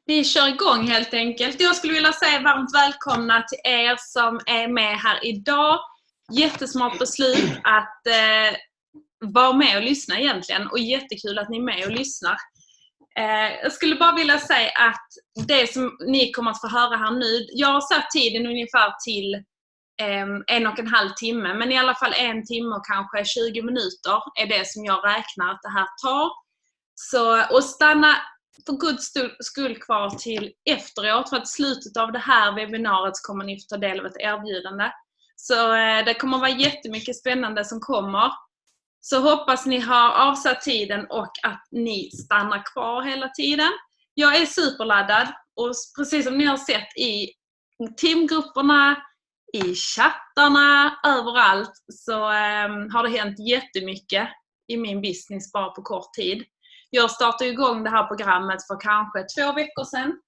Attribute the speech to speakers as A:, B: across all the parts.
A: Vi kör igång helt enkelt. Jag skulle vilja säga varmt välkomna till er som är med här idag. Jättesmart beslut att vara med och lyssna egentligen. Och jättekul att ni är med och lyssnar. Jag skulle bara vilja säga att det som ni kommer att få höra här nu. Jag har satt tiden ungefär till 1,5 timme. Men i alla fall 1 timme och kanske 20 minuter är det som jag räknar att det här tar. Så, och stanna för god skull kvar till efteråt, för att slutet av det här webbinariet kommer ni få ta del av ett erbjudande. Så det kommer vara jättemycket spännande som kommer. Så hoppas ni har avsatt tiden och att ni stannar kvar hela tiden. Jag är superladdad och precis som ni har sett i teamgrupperna, i chattarna, överallt så har det hänt jättemycket i min business bara på kort tid. Jag startade igång det här programmet för kanske 2 veckor sedan.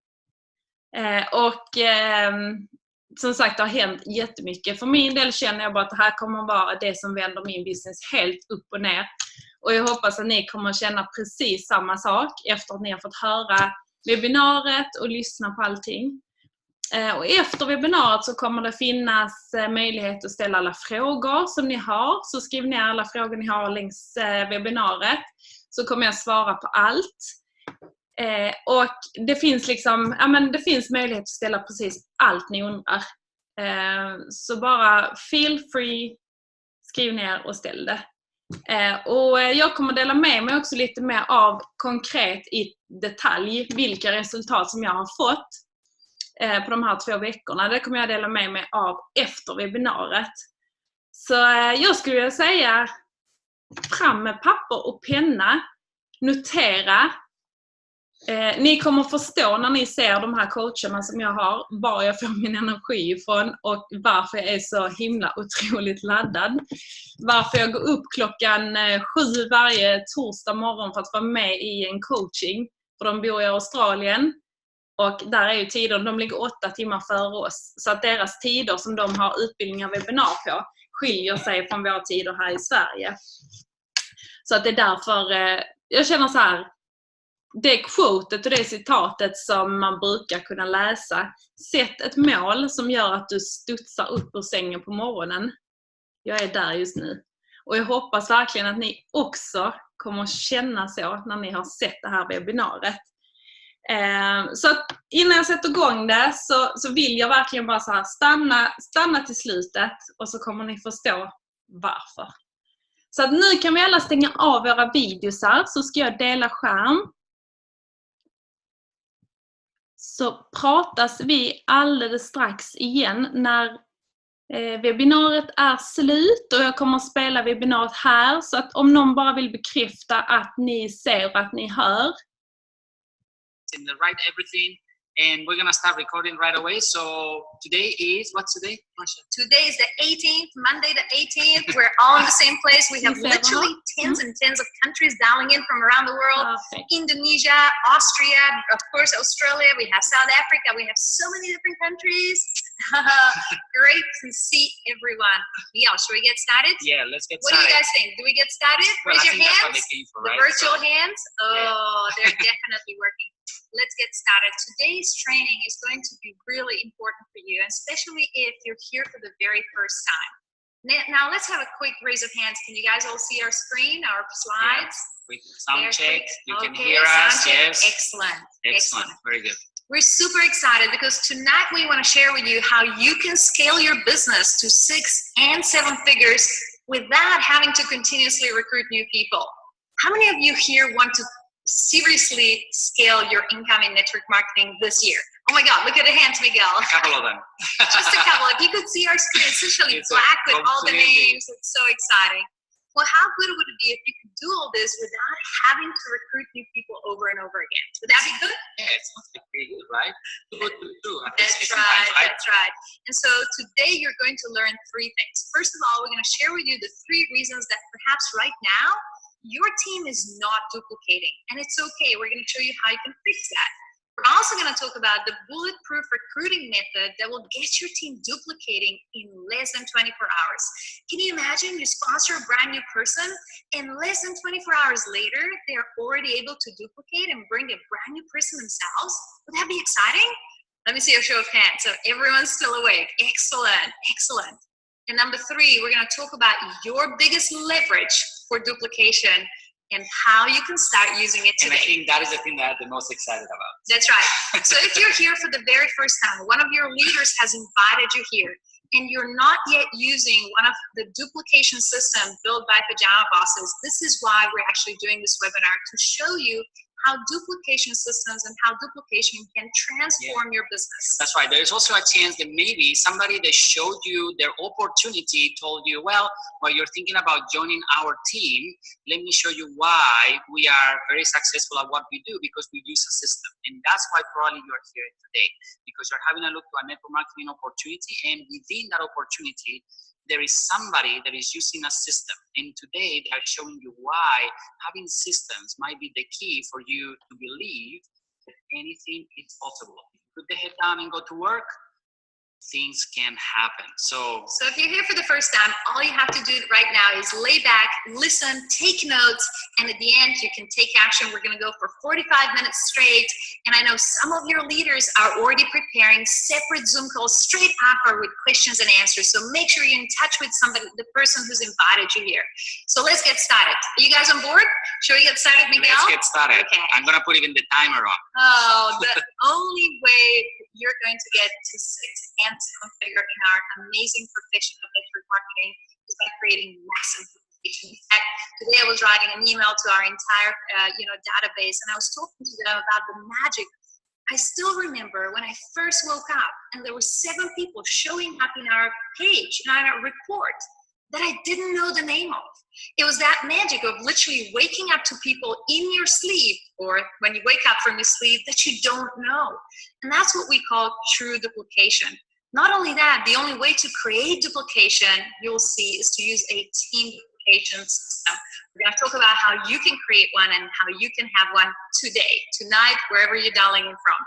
A: Som sagt, det har hänt jättemycket. För min del känner jag bara att det här kommer att vara det som vänder min business helt upp och ner. Och jag hoppas att ni kommer att känna precis samma sak efter att ni har fått höra webbinariet och lyssna på allting. Och efter webbinariet så kommer det finnas möjlighet att ställa alla frågor som ni har. Så skriv ner alla frågor ni har längs webbinariet. Så kommer jag svara på allt. Och det finns det finns möjlighet att ställa precis allt ni undrar. Så bara feel free, skriv ner och ställ det. Och jag kommer dela med mig också lite mer av konkret i detalj vilka resultat som jag har fått på de här 2 veckorna. Det kommer jag dela med mig av efter webbinariet. Så jag skulle vilja säga fram med papper och penna, notera. Ni kommer förstå när ni ser de här coacherna som jag har, var jag får min energi ifrån och varför jag är så himla otroligt laddad. Varför jag går upp klockan 7 varje torsdag morgon för att vara med i en coaching. För de bor i Australien och där är ju tider, de ligger 8 timmar före oss. Så att deras tider som de har utbildningar webbinar på skiljer sig från våra tider här i Sverige. Så att det är därför jag känner så här, det quotet och det citatet som man brukar kunna läsa. Sätt ett mål som gör att du studsar upp ur sängen på morgonen. Jag är där just nu. Och jag hoppas verkligen att ni också kommer att känna så när ni har sett det här webbinariet. Så att innan jag sätter igång det så vill jag verkligen bara så här stanna till slutet och så kommer ni förstå varför. Så att nu kan vi alla stänga av våra videosar, så ska jag dela skärm. Så pratas vi alldeles strax igen när webbinariet är slut, och jag kommer att spela webbinariet här, så att om någon bara vill bekräfta att ni ser och att ni hör.
B: In the right everything, and we're gonna start recording right away. So today is, what's today?
C: Today is the 18th, Monday the 18th. We're all in the same place. We have literally tens and tens of countries dialing in from around the world.
A: Perfect.
C: Indonesia, Austria, of course Australia, we have South Africa, we have so many different countries. Great to see everyone. Yeah, should we get started?
B: Yeah, let's get
C: What
B: started.
C: do you guys think? Do we get started?
B: Well,
C: Raise
B: I
C: your
B: think that's what
C: hands.
B: they came for,
C: The
B: right?
C: virtual hands. Oh,
B: yeah.
C: they're definitely working. Let's get started. Today's training is going to be really important for you, especially if you're here for the very first time. Now let's have a quick raise of hands. Can you guys all see our screen, our slides?
B: Yeah. Quick sound
C: They're
B: check.
C: quick.
B: You can
C: Okay,
B: hear
C: sound
B: us.
C: check.
B: Yes.
C: Excellent.
B: Excellent. Very good.
C: We're super excited because tonight we want to share with you how you can scale your business to 6 and 7 figures without having to continuously recruit new people. How many of you here want to seriously scale your income in network marketing this year? Oh my God, look at the hands, Miguel.
B: A couple of them.
C: Just a couple. If you could see our screen, essentially
B: It's
C: black with all the
B: completely-
C: names. It's so exciting. Well, how good would it be if you could do all this without having to recruit new people over and over again? Would that be good?
B: Yeah, it sounds like pretty good, right? Too good to do.
C: That's right, that's right. And so today you're going to learn 3 things. First of all, we're going to share with you the 3 reasons that perhaps right now your team is not duplicating. And it's okay. We're going to show you how you can fix that. We're also going to talk about the bulletproof recruiting method that will get your team duplicating in less than 24 hours. Can you imagine you sponsor a brand new person and less than 24 hours later, they're already able to duplicate and bring a brand new person themselves? Would that be exciting? Let me see a show of hands. So everyone's still awake. Excellent, excellent. And number 3, we're going to talk about your biggest leverage for duplication and how you can start using it today.
B: And I think that is the thing that I'm the most excited about.
C: That's right. So if you're here for the very first time, one of your leaders has invited you here, and you're not yet using one of the duplication systems built by Pajama Bosses, this is why we're actually doing this webinar, to show you how duplication systems and how duplication can transform your business.
B: That's right. There's also a chance that maybe somebody that showed you their opportunity told you, well, while you're thinking about joining our team, let me show you why we are very successful at what we do, because we use a system. And that's why probably you're here today, because you're having a look to a network marketing opportunity, and within that opportunity, there is somebody that is using a system. And today they are showing you why having systems might be the key for you to believe that anything is possible. Put the head down and go to work, things can happen. So
C: if you're here for the first time, all you have to do right now is lay back, listen, take notes, and at the end you can take action. We're going to go for 45 minutes straight, and I know some of your leaders are already preparing separate Zoom calls straight after with questions and answers, so make sure you're in touch with somebody, the person who's invited you here. So let's get started. Are you guys on board? Should we get started, Miguel?
B: Let's get started.
C: Okay.
B: I'm going to put even the timer on.
C: Oh, the only way you're going to get to 6 and 7-figure in our amazing profession of network marketing is by creating massive duplication. In fact, today I was writing an email to our entire database, and I was talking to them about the magic. I still remember when I first woke up and there were 7 people showing up in our page, in our report, that I didn't know the name of. It was that magic of literally waking up to people in your sleep, or when you wake up from your sleep, that you don't know. And that's what we call true duplication. Not only that, the only way to create duplication, you'll see, is to use a team duplication system. We're going to talk about how you can create one and how you can have one today, tonight, wherever you're dialing in from.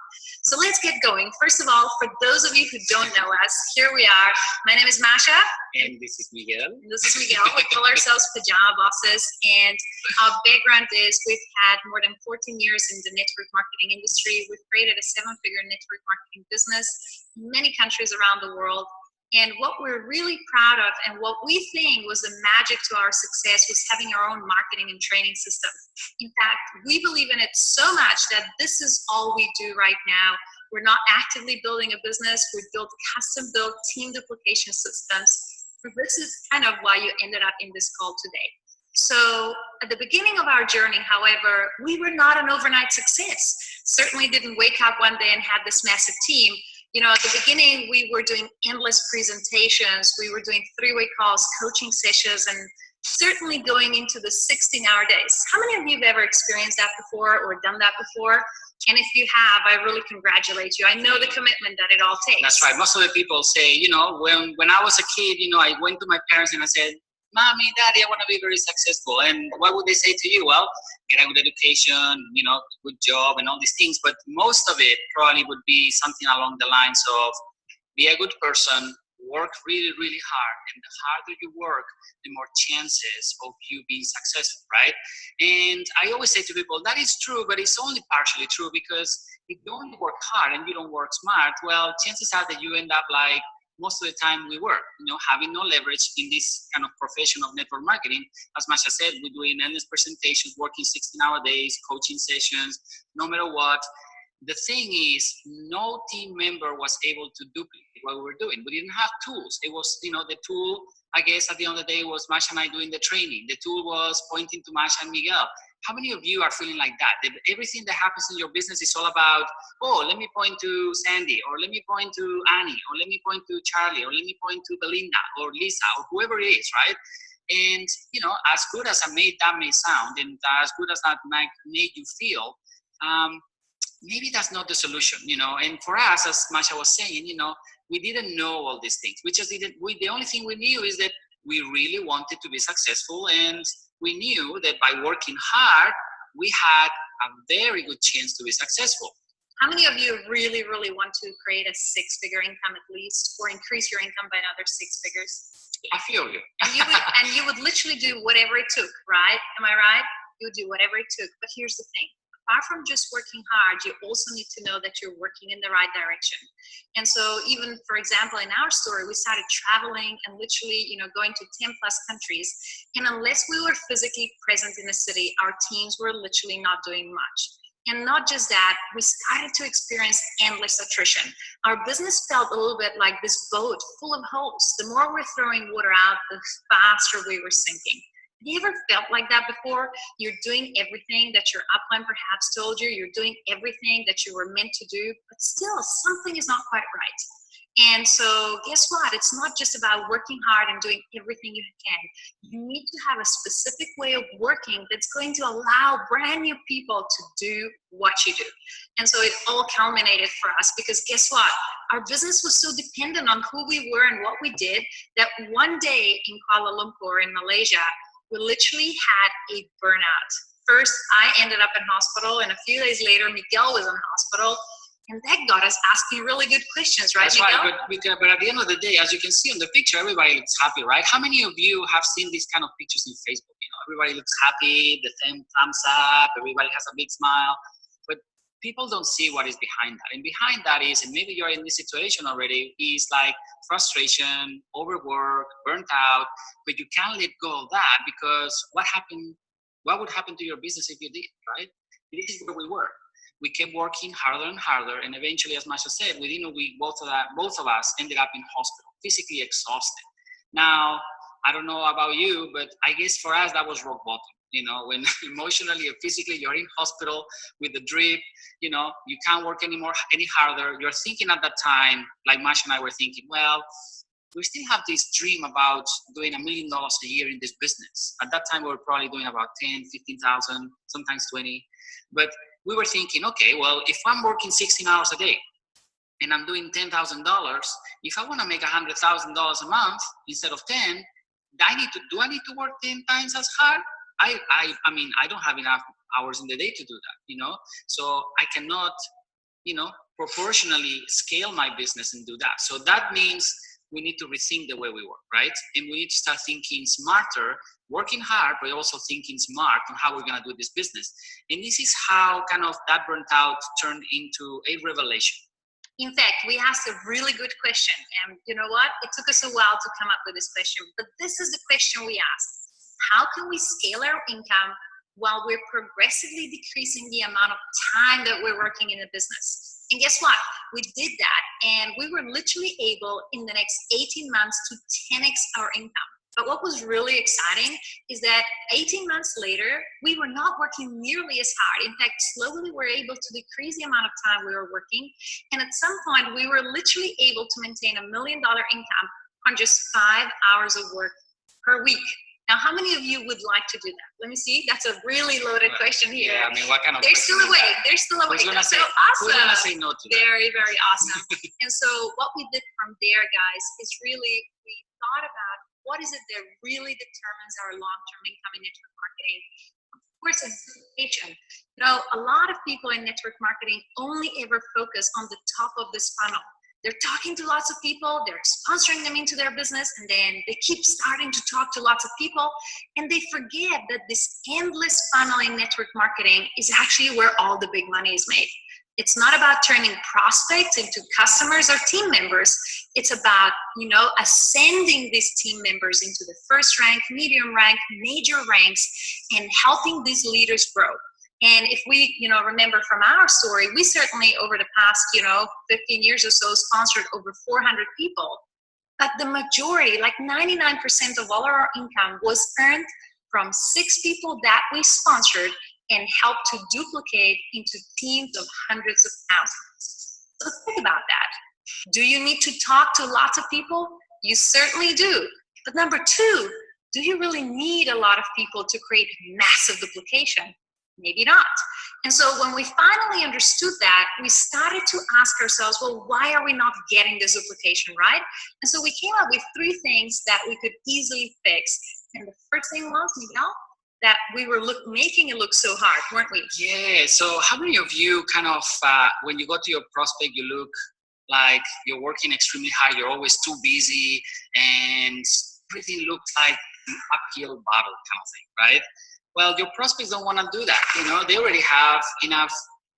C: So let's get going. First of all, for those of you who don't know us, here we are. My name is Masha.
B: And this is Miguel.
C: This is Miguel. We call ourselves Pajama Bosses, and our background is we've had more than 14 years in the network marketing industry. We've created a 7-figure network marketing business in many countries around the world. And what we're really proud of, and what we think was the magic to our success, was having our own marketing and training system. In fact, we believe in it so much that this is all we do right now. We're not actively building a business. We've built custom-built team duplication systems. So this is kind of why you ended up in this call today. So at the beginning of our journey, however, we were not an overnight success. Certainly didn't wake up one day and had this massive team. You know, at the beginning, we were doing endless presentations. We were doing 3-way calls, coaching sessions, and certainly going into the 16-hour days. How many of you have ever experienced that before or done that before? And if you have, I really congratulate you. I know the commitment that it all takes.
B: That's right. Most of the people say, you know, when I was a kid, you know, I went to my parents and I said, Mommy, Daddy, I want to be very successful. And what would they say to you? Well, get a good education, you know, good job and all these things. But most of it probably would be something along the lines of be a good person, work really, really hard. And the harder you work, the more chances of you being successful, right? And I always say to people, that is true, but it's only partially true, because if you only work hard and you don't work smart, well, chances are that you end up like most of the time we work, you know, having no leverage in this kind of profession of network marketing. As Masha said, we're doing endless presentations, working 16-hour days, coaching sessions, no matter what. The thing is, no team member was able to duplicate what we were doing. We didn't have tools. It was, you know, the tool, I guess, at the end of the day was Masha and I doing the training. The tool was pointing to Masha and Miguel. How many of you are feeling like that? That everything that happens in your business is all about, oh, let me point to Sandy, or let me point to Annie, or let me point to Charlie, or let me point to Belinda, or Lisa, or whoever it is, right? And, you know, as good as that may sound, and as good as that might make you feel, maybe that's not the solution, you know. And for us, as Masha was saying, you know, we didn't know all these things. We just didn't. The only thing we knew is that we really wanted to be successful, and we knew that by working hard, we had a very good chance to be successful.
C: How many of you really, really want to create a six-figure income at least, or increase your income by another 6 figures?
B: I feel you.
C: And you would literally do whatever it took, right? Am I right? You would do whatever it took. But here's the thing. Apart from just working hard, you also need to know that you're working in the right direction. And so even, for example, in our story, we started traveling and literally, going to 10 plus countries. And unless we were physically present in the city, our teams were literally not doing much. And not just that, we started to experience endless attrition. Our business felt a little bit like this boat full of holes. The more we're throwing water out, the faster we were sinking. Have you ever felt like that before? You're doing everything that your upline perhaps told you. You're doing everything that you were meant to do, but still something is not quite right. And so guess what? It's not just about working hard and doing everything you can. You need to have a specific way of working that's going to allow brand new people to do what you do. And so it all culminated for us because guess what? Our business was so dependent on who we were and what we did that one day in Kuala Lumpur in Malaysia, we literally had a burnout. First, I ended up in hospital, and a few days later, Miguel was in hospital. And that got us asking really good questions, right,
B: That's
C: Miguel?
B: Right, but at the end of the day, as you can see on the picture, everybody looks happy, right? How many of you have seen these kind of pictures in Facebook? Everybody looks happy, the same thumbs up, everybody has a big smile. But people don't see what is behind that. And behind that is, and maybe you're in this situation already, is like frustration, overwork, burnt out, but you can't let go of that because what would happen to your business if you did, right? This is where we were. We kept working harder and harder, and eventually, as Masha said, within a week, both of us ended up in hospital, physically exhausted. Now, I don't know about you, but I guess for us, that was rock bottom. When emotionally or physically you're in hospital with the drip, you can't work any harder. You're thinking at that time, like Masha and I were thinking, well, we still have this dream about doing $1 million a year in this business. At that time, we were probably doing about 10, 15,000, sometimes 20. But we were thinking, okay, well, if I'm working 16 hours a day and I'm doing $10,000, if I want to make $100,000 a month instead of 10, do I need to work 10 times as hard? I mean, I don't have enough hours in the day to do that, so I cannot, proportionally scale my business and do that. So that means we need to rethink the way we work, right? And we need to start thinking smarter, working hard, but also thinking smart on how we're going to do this business. And this is how kind of that burnt out turned into a revelation.
C: In fact, we asked a really good question. And you know what? It took us a while to come up with this question. But this is the question we asked. How can we scale our income while we're progressively decreasing the amount of time that we're working in a business? And guess what? We did that. And we were literally able in the next 18 months to 10x our income. But what was really exciting is that 18 months later, we were not working nearly as hard. In fact, slowly we were able to decrease the amount of time we were working. And at some point, we were literally able to maintain $1 million income on just 5 hours of work per week. Now, how many of you would like to do that? Let me see. That's a really loaded question here.
B: Yeah, I mean, what kind of
C: There's still a way. There's still a way.
B: That's
C: so awesome.
B: Who's going to say no to that?
C: Very, very awesome. And so what we did from there, guys, is really we thought about what is it that really determines our long-term income in network marketing. Of course, it's duplication. A lot of people in network marketing only ever focus on the top of this funnel. They're talking to lots of people, they're sponsoring them into their business, and then they keep starting to talk to lots of people, and they forget that this endless funnel in network marketing is actually where all the big money is made. It's not about turning prospects into customers or team members. It's about, ascending these team members into the first rank, medium rank, major ranks, and helping these leaders grow. And if we, remember from our story, we certainly over the past, 15 years or so sponsored over 400 people. But the majority, like 99% of all our income was earned from 6 people that we sponsored and helped to duplicate into teams of hundreds of thousands. So think about that. Do you need to talk to lots of people? You certainly do. But number 2, do you really need a lot of people to create massive duplication? Maybe not. And so when we finally understood that, we started to ask ourselves, well, why are we not getting this duplication, right? And so we came up with 3 things that we could easily fix. And the first thing was, Miguel? that we were making it look so hard, weren't we?
B: Yeah. So how many of you kind of, when you go to your prospect, you look like you're working extremely hard, you're always too busy, and everything looks like an uphill battle kind of thing, right? Well, your prospects don't want to do that. You know, they already have enough,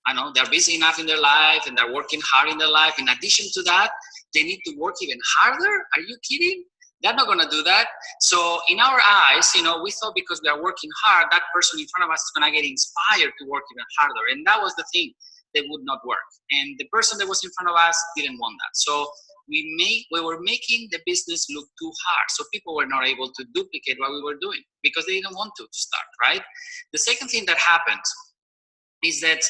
B: I know, they're busy enough in their life and they're working hard in their life. In addition to that, they need to work even harder. Are you kidding? They're not going to do that. So in our eyes, you know, we thought because we are working hard, that person in front of us is going to get inspired to work even harder. And that was the thing. That would not work. And the person that was in front of us didn't want that. So we were making the business look too hard. So people were not able to duplicate what we were doing because they didn't want to start, right? The second thing that happened is that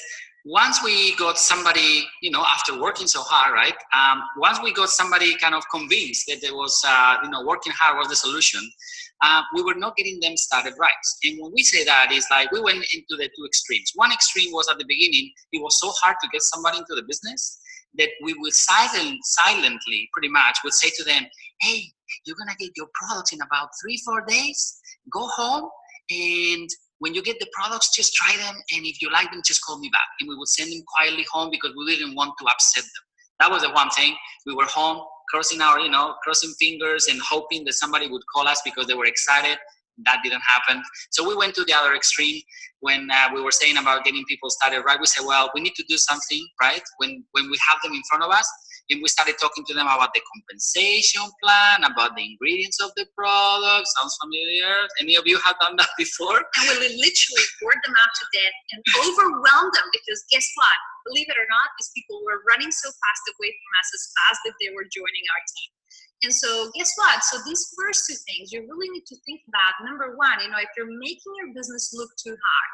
B: once we got somebody, you know, after working so hard, right? Once we got somebody kind of convinced that there was, you know, working hard was the solution, we were not getting them started right. And when we say that, is like we went into the two extremes. One extreme was at the beginning, it was so hard to get somebody into the business that we would silently, pretty much, would say to them, hey, you're going to get your products in about 3-4 days. Go home, and when you get the products, just try them, and if you like them, just call me back. And we would send them quietly home because we didn't want to upset them. That was the one thing. We were home, crossing fingers and hoping that somebody would call us because they were excited. That didn't happen. So we went to the other extreme when we were saying about getting people started right. We said, well, we need to do something, right? When we have them in front of us, and we started talking to them about the compensation plan, about the ingredients of the product. Sounds familiar? Any of you have done that before?
C: And we literally bored them out to death and overwhelmed them because guess what? Believe it or not, these people were running so fast away from us as fast as they were joining our team. And so guess what? So these first two things, you really need to think about. Number one, you know, if you're making your business look too hard,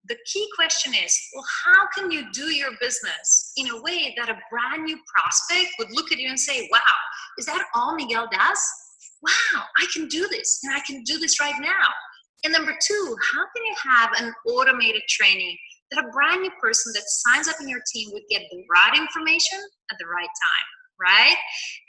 C: the key question is, well, how can you do your business in a way that a brand new prospect would look at you and say, wow, is that all Miguel does? Wow, I can do this, and I can do this right now. And number two, how can you have an automated training that a brand new person that signs up in your team would get the right information at the right time? Right?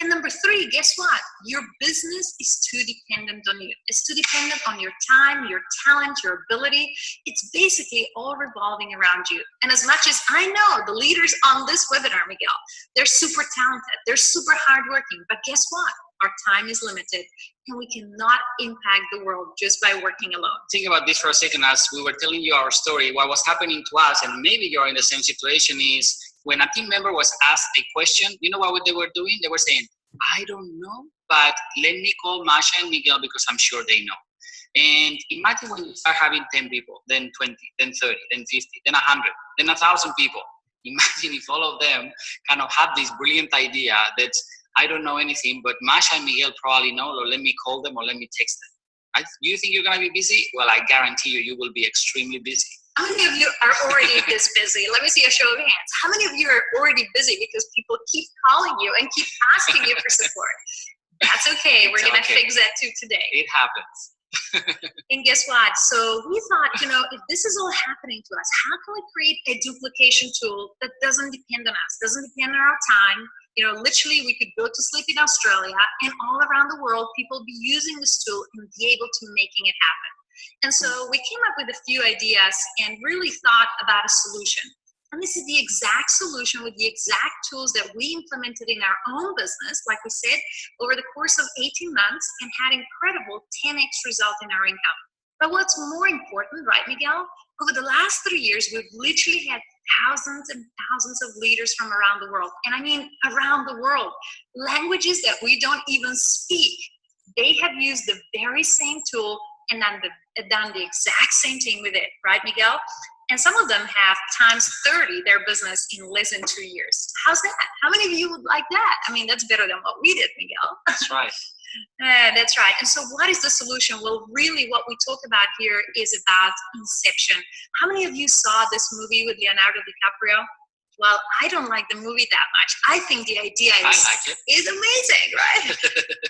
C: And number three, guess what? Your business is too dependent on you. It's too dependent on your time, your talent, your ability. It's basically all revolving around you. And as much as I know the leaders on this webinar, Miguel, they're super talented, they're super hardworking, but guess what? Our time is limited and we cannot impact the world just by working alone.
B: Think about this for a second. As we were telling you our story, what was happening to us, and maybe you're in the same situation, is when a team member was asked a question, you know what they were doing? They were saying, I don't know, but let me call Masha and Miguel because I'm sure they know. And imagine when you start having 10 people, then 20, then 30, then 50, then 100, then 1,000 people. Imagine if all of them kind of had this brilliant idea that I don't know anything, but Masha and Miguel probably know, or let me call them or let me text them. Do you think you're going to be busy? Well, I guarantee you, you will be extremely busy.
C: How many of you are already this busy? Let me see a show of hands. How many of you are already busy because people keep calling you and keep asking you for support? That's okay. We're going to fix that too today.
B: It happens.
C: And guess what? So we thought, you know, if this is all happening to us, how can we create a duplication tool that doesn't depend on us, doesn't depend on our time? You know, literally we could go to sleep in Australia and all around the world, people be using this tool and be able to making it happen. And so we came up with a few ideas and really thought about a solution. And this is the exact solution with the exact tools that we implemented in our own business, like we said, over the course of 18 months and had incredible 10x result in our income. But what's more important, right, Miguel? Over the last 3 years, we've literally had thousands and thousands of leaders from around the world. And I mean around the world, languages that we don't even speak. They have used the very same tool and done the exact same thing with it, right, Miguel? And some of them have times 30 their business in less than 2 years. How's that? How many of you would like that? I mean, that's better than what we did, Miguel.
B: That's right.
C: That's right. And so what is the solution? Well, really what we talk about here is about inception. How many of you saw this movie with Leonardo DiCaprio? Well, I don't like the movie that much. I think the idea is amazing, right?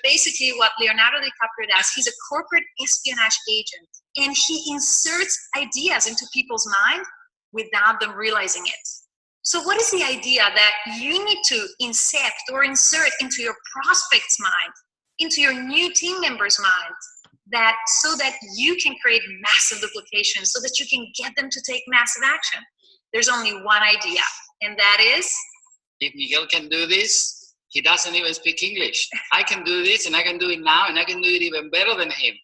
C: Basically, what Leonardo DiCaprio does, he's a corporate espionage agent, and he inserts ideas into people's mind without them realizing it. So what is the idea that you need to incept or insert into your prospect's mind, into your new team member's mind? that so that you can create massive duplication, so that you can get them to take massive action. There's only one idea, and that is,
B: if Miguel can do this, he doesn't even speak English. I can do this, and I can do it now, and I can do it even better than him.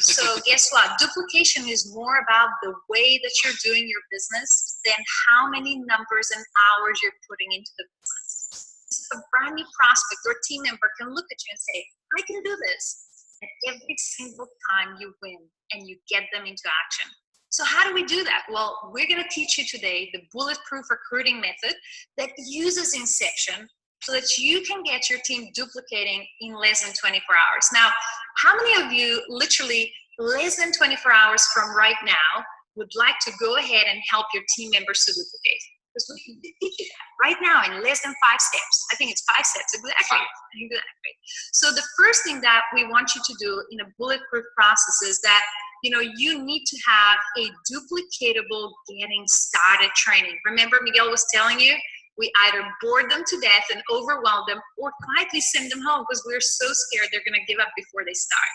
C: so guess what? Duplication is more about the way that you're doing your business than how many numbers and hours you're putting into the business. A brand new prospect or team member can look at you and say, I can do this. And every single time you win and you get them into action. So how do we do that? Well, we're going to teach you today the bulletproof recruiting method that uses Inception so that you can get your team duplicating in less than 24 hours. Now, how many of you literally less than 24 hours from right now would like to go ahead and help your team members to duplicate? Because we can teach you that right now in less than 5 steps. I think it's 5 steps, exactly. Exactly. So the first thing that we want you to do in a bulletproof process is that you need to have a duplicatable getting started training. Remember, Miguel was telling you, we either bore them to death and overwhelm them or quietly send them home because we're so scared they're going to give up before they start.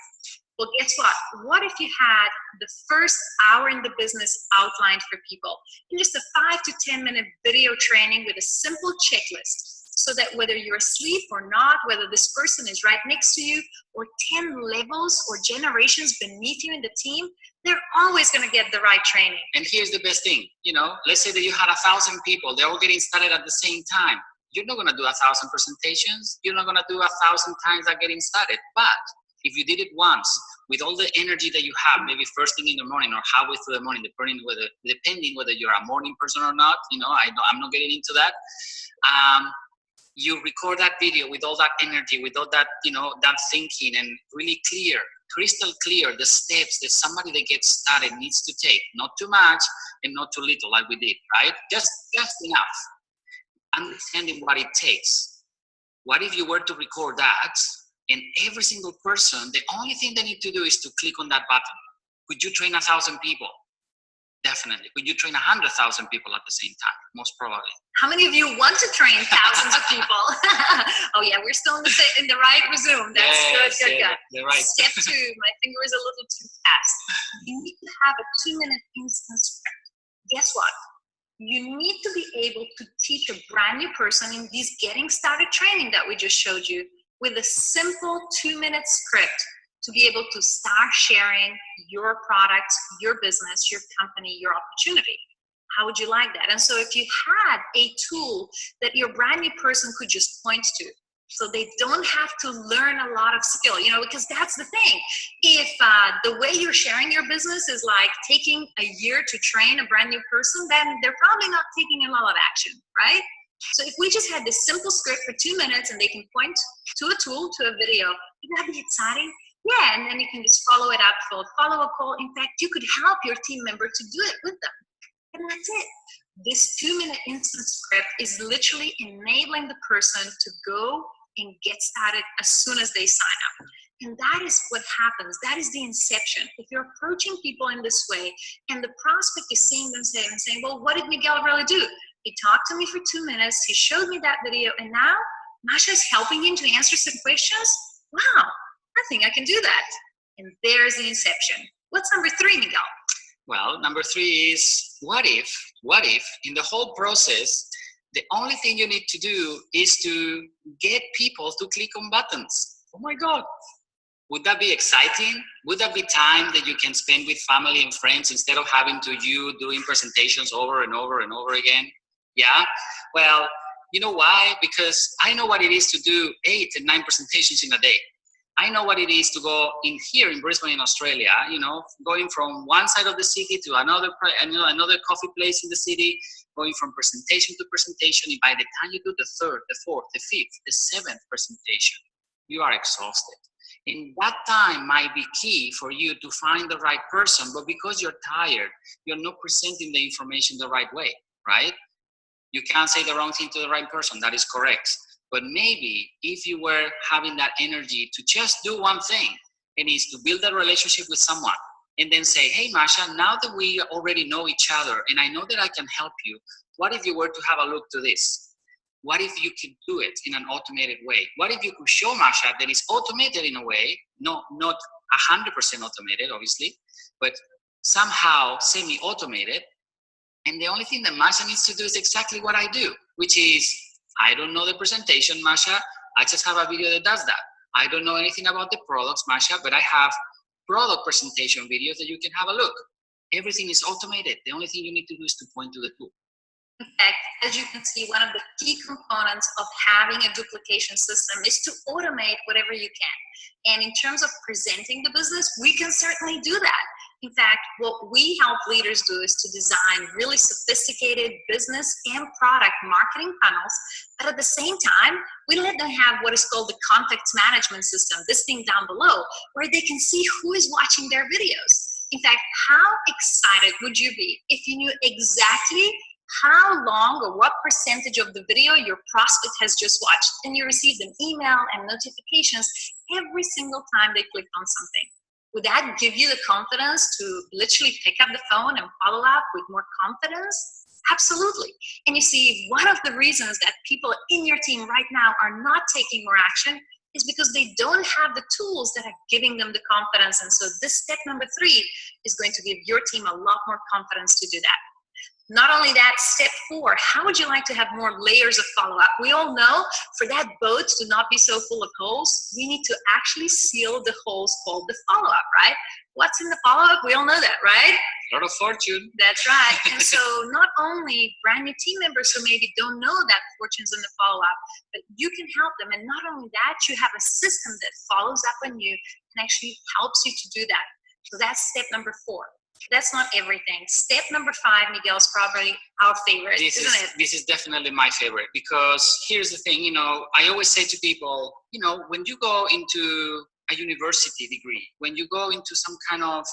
C: Well, guess what? What if you had the first hour in the business outlined for people in just a 5 to 10 minute video training with a simple checklist, so that whether you're asleep or not, whether this person is right next to you or 10 levels or generations beneath you in the team, they're always going to get the right training.
B: And here's the best thing, let's say that you had 1,000 people, they're all getting started at the same time. You're not going to do 1,000 presentations. You're not going to do 1,000 times that getting started. But if you did it once with all the energy that you have, maybe first thing in the morning or halfway through the morning, depending whether you're a morning person or not, I'm not getting into that. You record that video with all that energy, with all that, that thinking, and really clear, crystal clear, the steps that somebody that gets started needs to take. Not too much and not too little like we did, right? Just enough. Understanding what it takes. What if you were to record that and every single person, the only thing they need to do is to click on that button? Could you train 1,000 people? Definitely. Could you train 100,000 people at the same time? Most probably.
C: How many of you want to train thousands of people? Oh yeah, we're still in the right resume. That's good. Right. Step 2, my finger is a little too fast. You need to have a 2-minute instant script. Guess what? You need to be able to teach a brand new person in this getting started training that we just showed you with a simple 2-minute script to be able to start sharing your product, your business, your company, your opportunity. How would you like that? And so if you had a tool that your brand new person could just point to, so they don't have to learn a lot of skill, because that's the thing. If the way you're sharing your business is like taking a year to train a brand new person, then they're probably not taking a lot of action, right? So if we just had this simple script for 2 minutes and they can point to a tool, to a video, wouldn't that be exciting? Yeah, and then you can just follow it up for a follow-up call. In fact, you could help your team member to do it with them. And that's it. This 2-minute instant script is literally enabling the person to go and get started as soon as they sign up. And that is what happens. That is the inception. If you're approaching people in this way and the prospect is seeing them saying, well, what did Miguel really do? He talked to me for 2 minutes. He showed me that video. And now Masha is helping him to answer some questions. Wow. I think I can do that. And there's the inception. What's number 3, Miguel?
B: Well, number 3 is what if in the whole process, the only thing you need to do is to get people to click on buttons. Oh my God. Would that be exciting? Would that be time that you can spend with family and friends instead of having to you doing presentations over and over and over again? Yeah. Well, you know why? Because I know what it is to do 8 and 9 presentations in a day. I know what it is to go in here in Brisbane, in Australia, going from one side of the city to another coffee place in the city, going from presentation to presentation. And by the time you do the 3rd, the 4th, the 5th, the 7th presentation, you are exhausted. And that time might be key for you to find the right person, but because you're tired, you're not presenting the information the right way, right? You can't say the wrong thing to the right person. That is correct. But maybe if you were having that energy to just do one thing, and is to build a relationship with someone and then say, hey, Masha, now that we already know each other and I know that I can help you, what if you were to have a look to this? what if you could do it in an automated way? What if you could show Masha that it's automated in a way, not 100% automated, obviously, but somehow semi-automated. And the only thing that Masha needs to do is exactly what I do, which is, I don't know the presentation, Masha. I just have a video that does that. I don't know anything about the products, Masha, but I have product presentation videos that you can have a look. Everything is automated. The only thing you need to do is to point to the tool.
C: In fact, as you can see, one of the key components of having a duplication system is to automate whatever you can. And in terms of presenting the business, we can certainly do that. In fact, what we help leaders do is to design really sophisticated business and product marketing funnels, but at the same time, we let them have what is called the context management system, this thing down below, where they can see who is watching their videos. In fact, how excited would you be if you knew exactly how long or what percentage of the video your prospect has just watched, and you received an email and notifications every single time they clicked on something? Would that give you the confidence to literally pick up the phone and follow up with more confidence? Absolutely. And you see, one of the reasons that people in your team right now are not taking more action is because they don't have the tools that are giving them the confidence. And so this step number 3 is going to give your team a lot more confidence to do that. Not only that, step 4, how would you like to have more layers of follow-up? We all know for that boat to not be so full of holes, we need to actually seal the holes called the follow-up, right? What's in the follow-up? We all know that, right?
B: A lot of fortune.
C: That's right. And so not only brand new team members who maybe don't know that fortune's in the follow-up, but you can help them. And not only that, you have a system that follows up on you and actually helps you to do that. So that's step number 4. That's not everything. Step number 5, Miguel, is probably our favorite, isn't it?
B: This is definitely my favorite, because here's the thing, I always say to people, when you go into a university degree, when you go into some kind of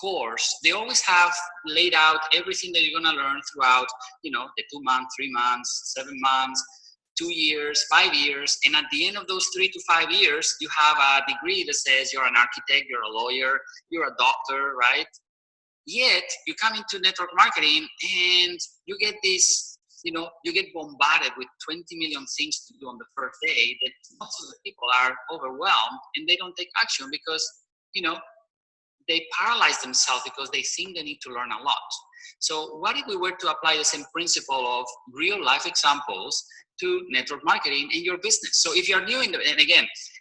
B: course, they always have laid out everything that you're going to learn throughout, the 2 months, 3 months, 7 months, 2 years, 5 years. And at the end of those 3 to 5 years, you have a degree that says you're an architect, you're a lawyer, you're a doctor, right? Yet you come into network marketing and you get this, you get bombarded with 20 million things to do on the first day that most of the people are overwhelmed and they don't take action because, they paralyze themselves because they think they need to learn a lot. So what if we were to apply the same principle of real life examples to network marketing in your business? So if you're new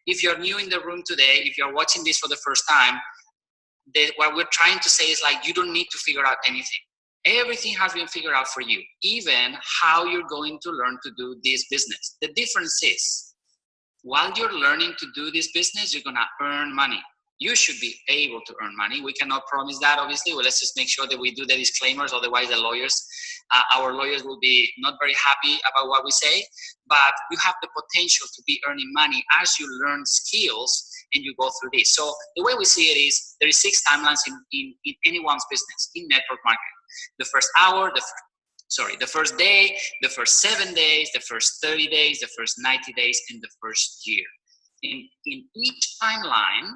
B: if you're new in the room today, if you're watching this for the first time, what we're trying to say is you don't need to figure out anything. Everything has been figured out for you, even how you're going to learn to do this business. The difference is, while you're learning to do this business, you're going to earn money. You should be able to earn money. We cannot promise that, obviously. Well, let's just make sure that we do the disclaimers. Otherwise, our lawyers will be not very happy about what we say. But you have the potential to be earning money as you learn skills and you go through this. So the way we see it is, there is 6 timelines in anyone's business, in network marketing. The first hour, the first day, the first 7 days, the first 30 days, the first 90 days, and the first year. In each timeline,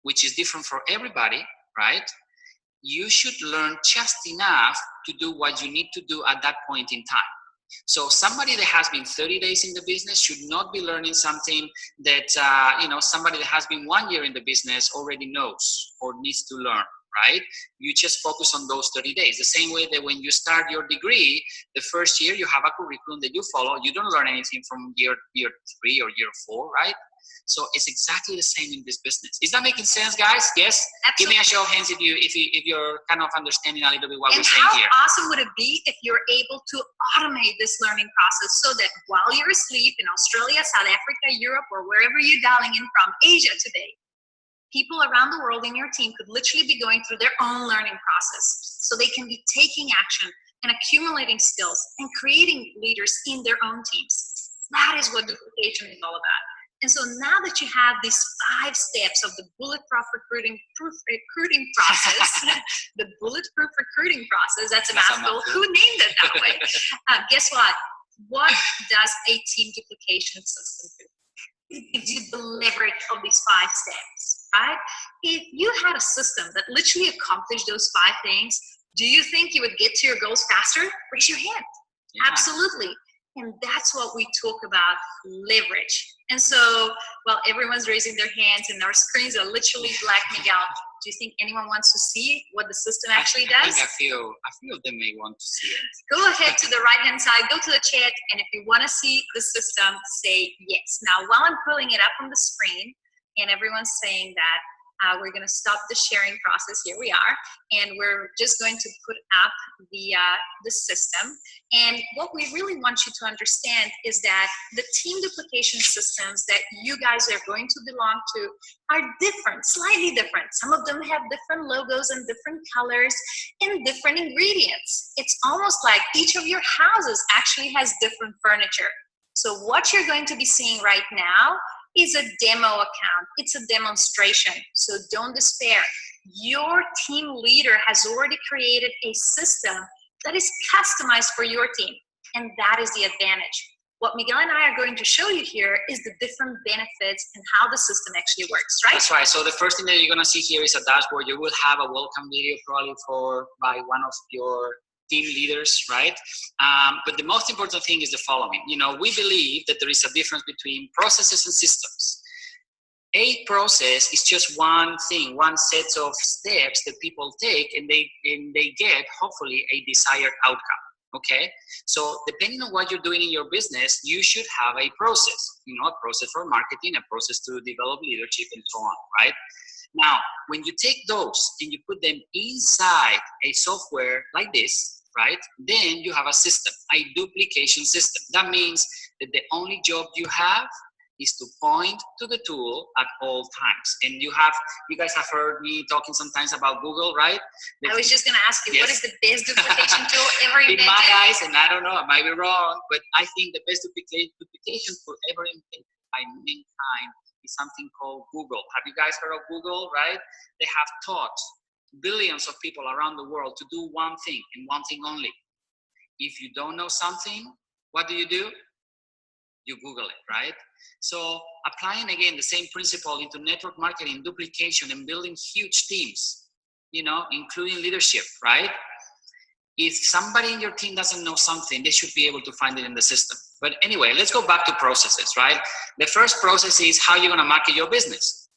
B: which is different for everybody, right? You should learn just enough to do what you need to do at that point in time. So somebody that has been 30 days in the business should not be learning something that, somebody that has been 1 year in the business already knows or needs to learn, right? You just focus on those 30 days. The same way that when you start your degree, the first year you have a curriculum that you follow. You don't learn anything from year 3 or year 4, right? So it's exactly the same in this business. Is that making sense, guys? Yes?
C: Absolutely.
B: Give me a show of hands if you're kind of understanding a little bit what we're saying here.
C: And how awesome would it be if you're able to automate this learning process so that while you're asleep in Australia, South Africa, Europe, or wherever you're dialing in from, Asia today, people around the world in your team could literally be going through their own learning process so they can be taking action and accumulating skills and creating leaders in their own teams. That is what duplication is all about. And so now that you have these 5 steps of the bulletproof recruiting process, the bulletproof recruiting process, that's a mouthful. Who named it that way? Guess what? What does a team duplication system do? It gives you the leverage of these 5 steps, right? If you had a system that literally accomplished those 5 things, do you think you would get to your goals faster? Raise your hand. Yeah. Absolutely. And that's what we talk about, leverage. And so, well, everyone's raising their hands and our screens are literally black. Miguel, do you think anyone wants to see what the system actually does?
B: I think a few of them may want to see it.
C: Go ahead to the right-hand side, go to the chat, and if you want to see the system, say yes. Now, while I'm pulling it up on the screen, and everyone's saying that, we're going to stop the sharing process. Here we are, and we're just going to put up the system. And what we really want you to understand is that the team duplication systems that you guys are going to belong to are different, slightly different. Some of them have different logos and different colors and different ingredients. It's almost like each of your houses actually has different furniture. So what you're going to be seeing right now is a demo account. It's a demonstration. So don't despair. Your team leader has already created a system that is customized for your team. And that is the advantage. What Miguel and I are going to show you here is the different benefits and how the system actually works, right?
B: That's right. So the first thing that you're going to see here is a dashboard. You will have a welcome video probably by one of your team leaders, right? But the most important thing is the following. You know, we believe that there is a difference between processes and systems. A process is just one thing, one set of steps that people take, and they get hopefully a desired outcome. Okay, so depending on what you're doing in your business, you should have a process. You know, a process for marketing, a process to develop leadership, and so on, right? Now, when you take those and you put them inside a software like this, right, then you have a system, a duplication system. That means that the only job you have is to point to the tool at all times. And you guys have heard me talking sometimes about Google, right?
C: I was just going to ask you,
B: yes.
C: What is the best duplication tool ever invented?
B: In my eyes, and I don't know, I might be wrong, but I think the best duplication tool ever invented by mankind is something called Google. Have you guys heard of Google, right? They have taught billions of people around the world to do one thing and one thing only. If you don't know something, what do? You Google it, right? So applying again the same principle into network marketing, duplication, and building huge teams, you know, including leadership, right? If somebody in your team doesn't know something, they should be able to find it in the system. But anyway, let's go back to processes, right? The first process is how you're going to market your business.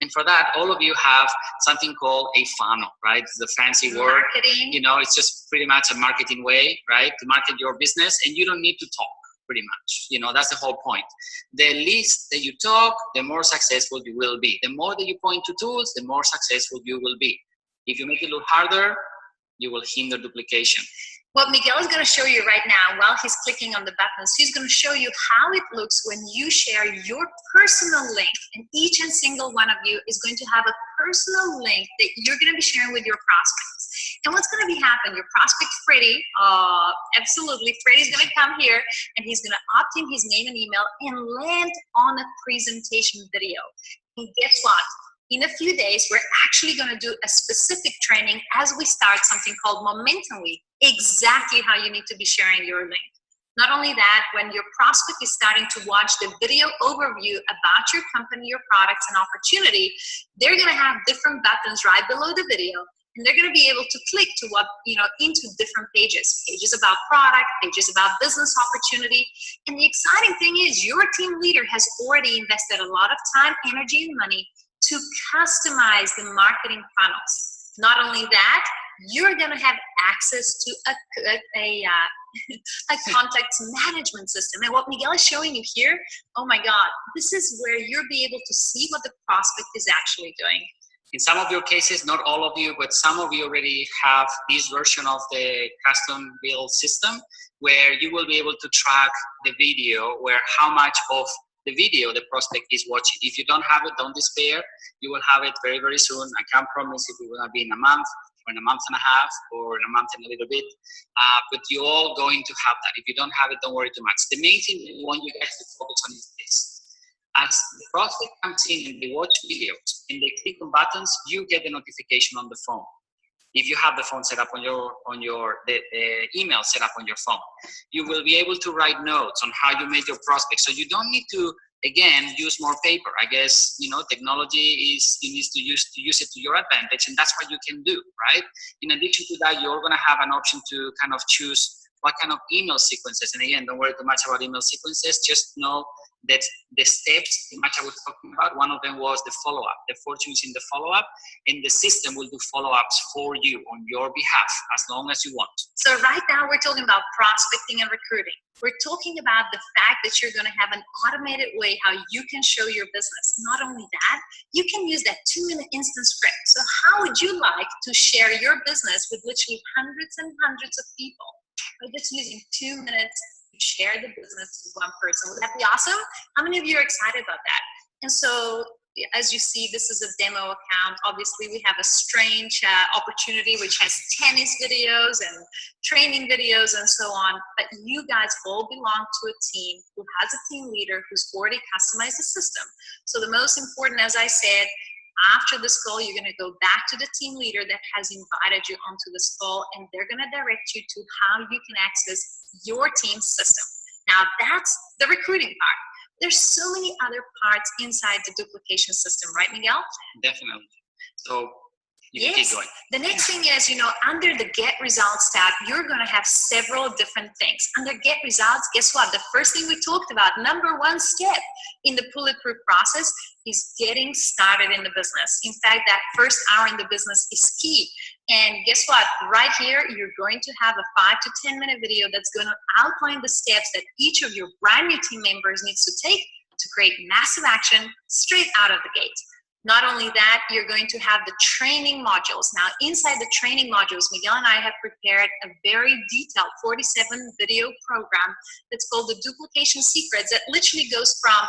B: And for that, all of you have something called a funnel, right? It's a fancy word.
C: Marketing.
B: You know, it's just pretty much a marketing way, right? To market your business, and you don't need to talk, pretty much. You know, that's the whole point. The least that you talk, the more successful you will be. The more that you point to tools, the more successful you will be. If you make it look harder, you will hinder duplication.
C: What Miguel is going to show you right now, while he's clicking on the buttons, he's going to show you how it looks when you share your personal link. And each and single one of you is going to have a personal link that you're going to be sharing with your prospects. And what's going to be happening? Your prospect, Freddie, absolutely, Freddie's going to come here and he's going to opt in his name and email and land on a presentation video. And guess what? In a few days, we're actually going to do a specific training as we start something called Momentum Week, exactly how you need to be sharing your link. Not only that, when your prospect is starting to watch the video overview about your company, your products, and opportunity, they're going to have different buttons right below the video, and they're going to be able to click to into different pages about product, pages about business opportunity. And the exciting thing is your team leader has already invested a lot of time, energy, and money to customize the marketing funnels. Not only that, you're going to have access to a contact management system. And what Miguel is showing you here, oh my God, this is where you'll be able to see what the prospect is actually doing.
B: In some of your cases, not all of you, but some of you already have this version of the custom build system where you will be able to track the video, where how much of the video the prospect is watching. If you don't have it, don't despair. You will have it very, very soon. I can't promise if it will be in a month or in a month and a half or in a month and a little bit, but you're all going to have that. If you don't have it, don't worry too much. The main thing we want you guys to focus on is this. As the prospect comes in and they watch videos and they click on buttons, you get the notification on the phone. If you have the phone set up on the email set up on your phone, you will be able to write notes on how you made your prospect. So you don't need to, again, use more paper. I guess, you know, technology is, you need to use it to your advantage, and that's what you can do, right? In addition to that, you're going to have an option to kind of choose what kind of email sequences. And again, don't worry too much about email sequences. Just know that the steps Masha was talking about, one of them was the follow-up. The fortune is in the follow-up, and the system will do follow-ups for you on your behalf as long as you want.
C: So right now we're talking about prospecting and recruiting. We're talking about the fact that you're going to have an automated way how you can show your business. Not only that, you can use that 2-minute instant script. So how would you like to share your business with literally hundreds and hundreds of people by just using 2 minutes to share the business with one person? Would that be awesome? How many of you are excited about that? And so as you see, this is a demo account. Obviously, we have a strange opportunity which has tennis videos and training videos and so on. But you guys all belong to a team who has a team leader who's already customized the system. So the most important, as I said, after this call, you're going to go back to the team leader that has invited you onto this call, and they're going to direct you to how you can access your team's system. Now, that's the recruiting part. There's so many other parts inside the duplication system, right, Miguel?
B: Definitely. So you can keep going.
C: The next thing is, under the Get Results tab, you're going to have several different things. Under Get Results, guess what? The first thing we talked about, number one step in the bulletproof process is getting started in the business. In fact, that first hour in the business is key. And guess what? Right here, you're going to have a 5 to 10 minute video that's going to outline the steps that each of your brand new team members needs to take to create massive action straight out of the gate. Not only that, you're going to have the training modules. Now, inside the training modules, Miguel and I have prepared a very detailed 47 video program that's called the Duplication Secrets, that literally goes from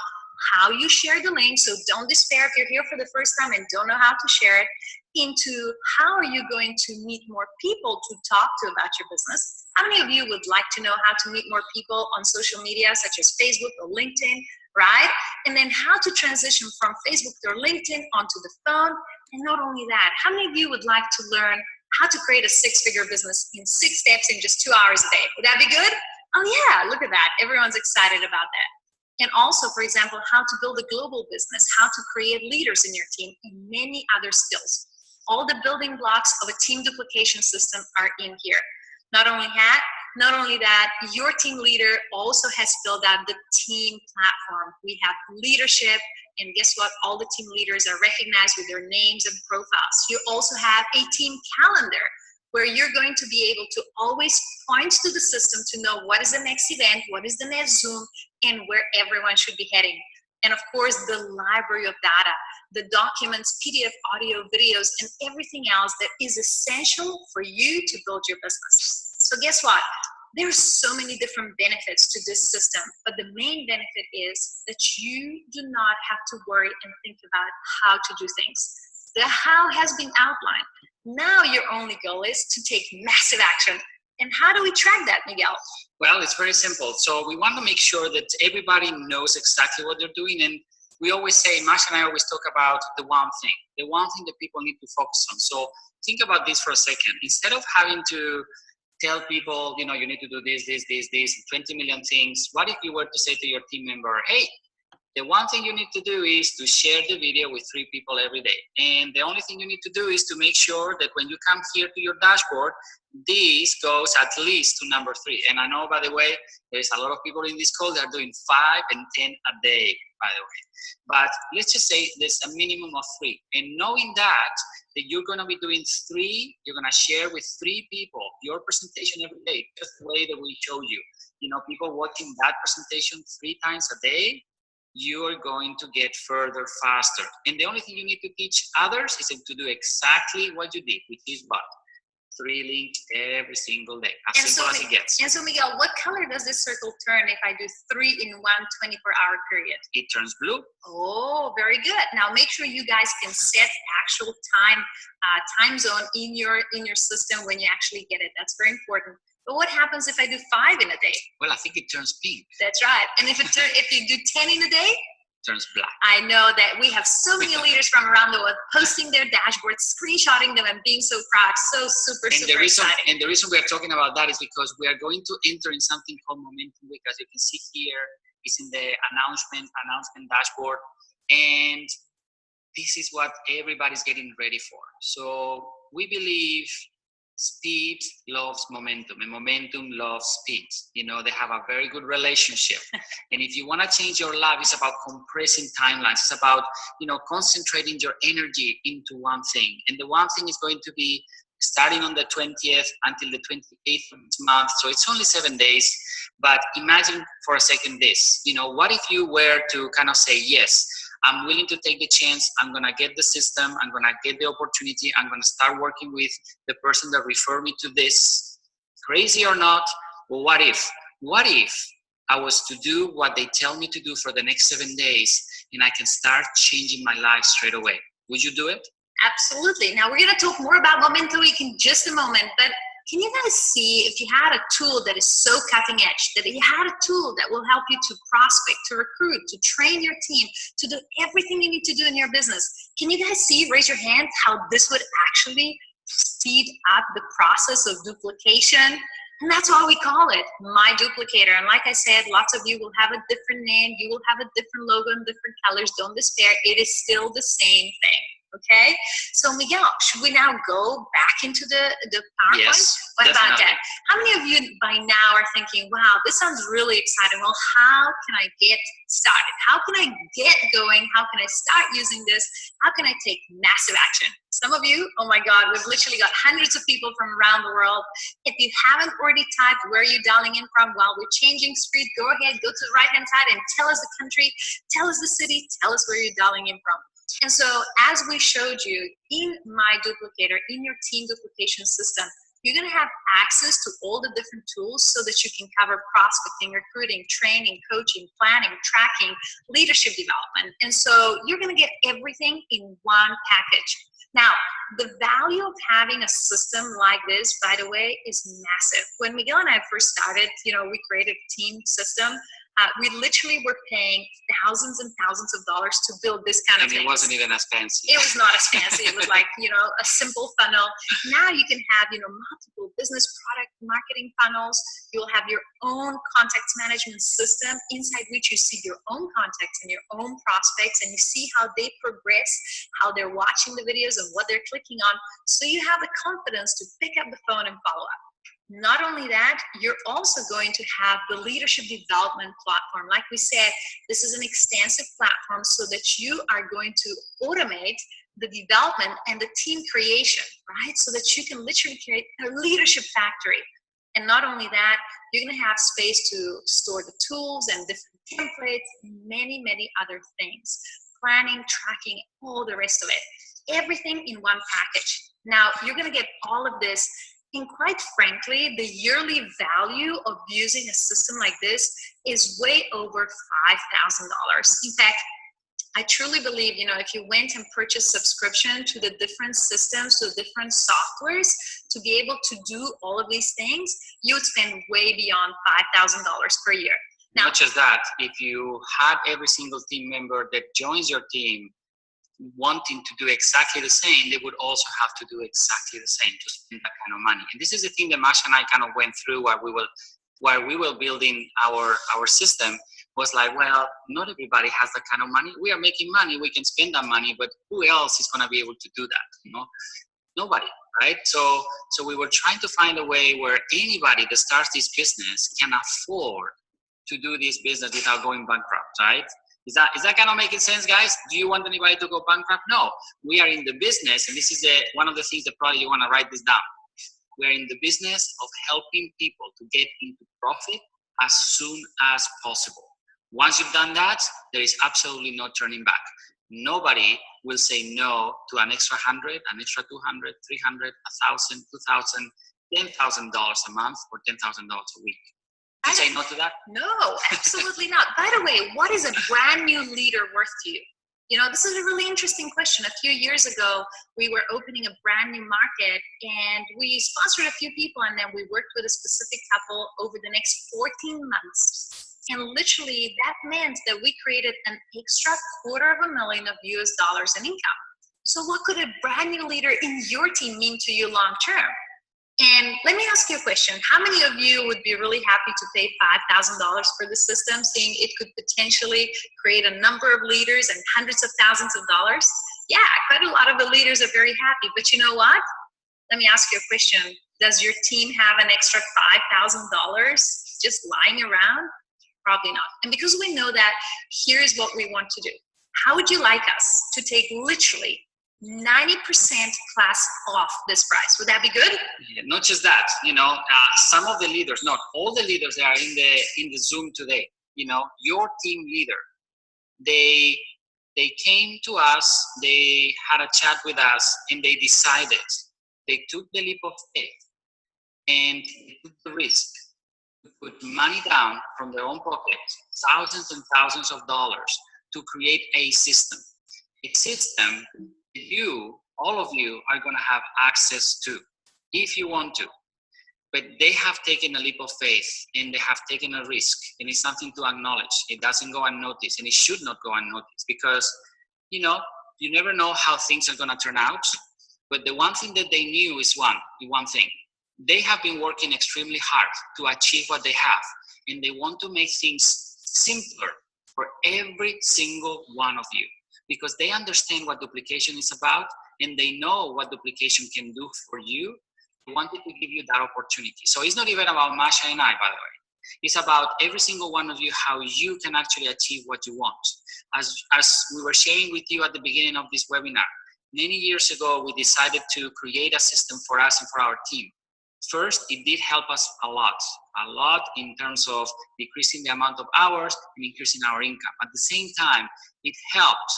C: how you share the link, so don't despair if you're here for the first time and don't know how to share it, into how are you going to meet more people to talk to about your business. How many of you would like to know how to meet more people on social media such as Facebook or LinkedIn, right? And then how to transition from Facebook or LinkedIn onto the phone. And not only that, how many of you would like to learn how to create a 6-figure business in 6 steps in just 2 hours a day? Would that be good? Oh yeah, look at that. Everyone's excited about that. And also, for example, how to build a global business, how to create leaders in your team, and many other skills. All the building blocks of a team duplication system are in here. Not only that, your team leader also has built out the team platform. We have leadership, and guess what? All the team leaders are recognized with their names and profiles. You also have a team calendar where you're going to be able to always point to the system to know what is the next event, what is the next Zoom, and where everyone should be heading. And of course, the library of data, the documents, PDF, audio, videos, and everything else that is essential for you to build your business. So guess what? There's so many different benefits to this system, but the main benefit is that you do not have to worry and think about how to do things. The how has been outlined. Now your only goal is to take massive action. And how do we track that, Miguel?
B: Well, it's very simple. So we want to make sure that everybody knows exactly what they're doing. And we always say, Masha and I always talk about the one thing that people need to focus on. So think about this for a second. Instead of having to tell people, you need to do this, 20 million things, what if you were to say to your team member, hey, the one thing you need to do is to share the video with 3 people every day. And the only thing you need to do is to make sure that when you come here to your dashboard, this goes at least to number 3. And I know, by the way, there's a lot of people in this call that are doing 5 and 10 a day, by the way. But let's just say there's a minimum of 3. And knowing that you're going to be doing 3, you're going to share with 3 people your presentation every day, just the way that we show you. People watching that presentation 3 times a day, you are going to get further faster. And the only thing you need to teach others is to do exactly what you did, which is what? 3 links every single day, as simple as it gets.
C: And so, Miguel, what color does this circle turn if I do 3 in one 24-hour period?
B: It turns blue.
C: Oh, very good. Now, make sure you guys can set actual time zone in your system when you actually get it. That's very important. But what happens if I do 5 in a day?
B: Well, I think it turns pink.
C: That's right. And if you do 10 in a day?
B: Turns black.
C: I know that we have so many leaders from around the world posting their dashboards, screenshotting them, and being so proud. So super exciting.
B: And the reason we are talking about that is because we are going to enter in something called Momentum Week. As you can see here, it's in the announcement dashboard. And this is what everybody's getting ready for. So we believe Speed loves momentum, and momentum loves speed. You know, they have a very good relationship. And if you want to change your life, it's about compressing timelines. It's about, you know, concentrating your energy into one thing. And the one thing is going to be starting on the 20th until the 28th of this month. So it's only 7 days. But imagine for a second this, you know, what if you were to kind of say, yes, I'm willing to take the chance. I'm going to get the system. I'm going to get the opportunity. I'm going to start working with the person that referred me to this. Crazy or not? Well, what if I was to do what they tell me to do for the next 7 days and I can start changing my life straight away? Would you do it?
C: Absolutely. Now we're going to talk more about Momentum Week in just a moment, but can you guys see, if you had a tool that is so cutting edge, that you had a tool that will help you to prospect, to recruit, to train your team, to do everything you need to do in your business? Can you guys see, raise your hand, how this would actually speed up the process of duplication? And that's why we call it My Duplicator. And like I said, lots of you will have a different name, you will have a different logo and different colors. Don't despair, it is still the same thing. Okay, so Miguel, should we now go back into the PowerPoint?
B: Yes,
C: what
B: definitely.
C: about that? How many of you by now are thinking, wow, this sounds really exciting. Well, how can I get started? How can I get going? How can I start using this? How can I take massive action? Some of you, oh my God, we've literally got hundreds of people from around the world. If you haven't already typed where you're dialing in from while we're changing screen, go ahead, go to the right-hand side and tell us the country, tell us the city, tell us where you're dialing in from. And so as we showed you in My Duplicator, in your team duplication system, you're going to have access to all the different tools so that you can cover prospecting, recruiting, training, coaching, planning, tracking, leadership development. And so you're going to get everything in one package. Now, the value of having a system like this, by the way, is massive. When Miguel and I first started, you know, we created a team system. We literally were paying thousands and thousands of dollars to build this kind of thing.
B: And it wasn't even as fancy.
C: It was not as fancy. It was like, you know, a simple funnel. Now you can have, you know, multiple business product marketing funnels. You'll have your own contacts management system inside which you see your own contacts and your own prospects, and you see how they progress, how they're watching the videos and what they're clicking on. So you have the confidence to pick up the phone and follow up. Not only that, you're also going to have the leadership development platform. Like we said, this is an extensive platform so that you are going to automate the development and the team creation, right? So that you can literally create a leadership factory. And not only that, you're going to have space to store the tools and different templates, many, many other things. Planning, tracking, all the rest of it. Everything in one package. Now, you're going to get all of this. And quite frankly, the yearly value of using a system like this is way over $5,000. In fact, I truly believe, you know, if you went and purchased subscription to the different systems, to the different softwares, to be able to do all of these things, you would spend way beyond $5,000 per year. Now,
B: not just that, if you had every single team member that joins your team wanting to do exactly the same, they would also have to do exactly the same to spend that kind of money. And this is the thing that Masha and I kind of went through while we were building our system. Was like, well, not everybody has that kind of money. We are making money, we can spend that money, but who else is going to be able to do that? You know, nobody, right? So we were trying to find a way where anybody that starts this business can afford to do this business without going bankrupt, right? Is that kind of making sense, guys? Do you want anybody to go bankrupt? No. We are in the business, and this is one of the things that probably you want to write this down. We are in the business of helping people to get into profit as soon as possible. Once you've done that, there is absolutely no turning back. Nobody will say no to an extra 100, an extra 200, 300, 1,000, 2,000, $10,000 a month, or $10,000 a week. Did you say no to that?
C: No, absolutely not. By the way, what is a brand new leader worth to you? You know, this is a really interesting question. A few years ago, we were opening a brand new market and we sponsored a few people, and then we worked with a specific couple over the next 14 months. And literally that meant that we created an extra $250,000 of US dollars in income. So what could a brand new leader in your team mean to you long term? And let me ask you a question. How many of you would be really happy to pay $5,000 for the system, seeing it could potentially create a number of leaders and hundreds of thousands of dollars? Yeah, quite a lot of the leaders are very happy. But you know what? Let me ask you a question. Does your team have an extra $5,000 just lying around? Probably not. And because we know that, here's what we want to do. How would you like us to take literally 90% class off this price? Would that be good?
B: Yeah, not just that, some of the leaders, not all the leaders that are in the Zoom today, your team leader, they came to us, they had a chat with us, and they decided, they took the leap of faith and they took the risk to put money down from their own pocket, thousands and thousands of dollars, to create a system that you, all of you, are going to have access to if you want to. But they have taken a leap of faith and they have taken a risk, and it's something to acknowledge. It doesn't go unnoticed, and it should not go unnoticed, because you never know how things are going to turn out. But the one thing that they knew is one thing. They have been working extremely hard to achieve what they have, and they want to make things simpler for every single one of you, because they understand what duplication is about, and they know what duplication can do for you. They wanted to give you that opportunity. So it's not even about Masha and I, by the way. It's about every single one of you, how you can actually achieve what you want. As we were sharing with you at the beginning of this webinar, many years ago, we decided to create a system for us and for our team. First, it did help us a lot in terms of decreasing the amount of hours and increasing our income. At the same time, it helped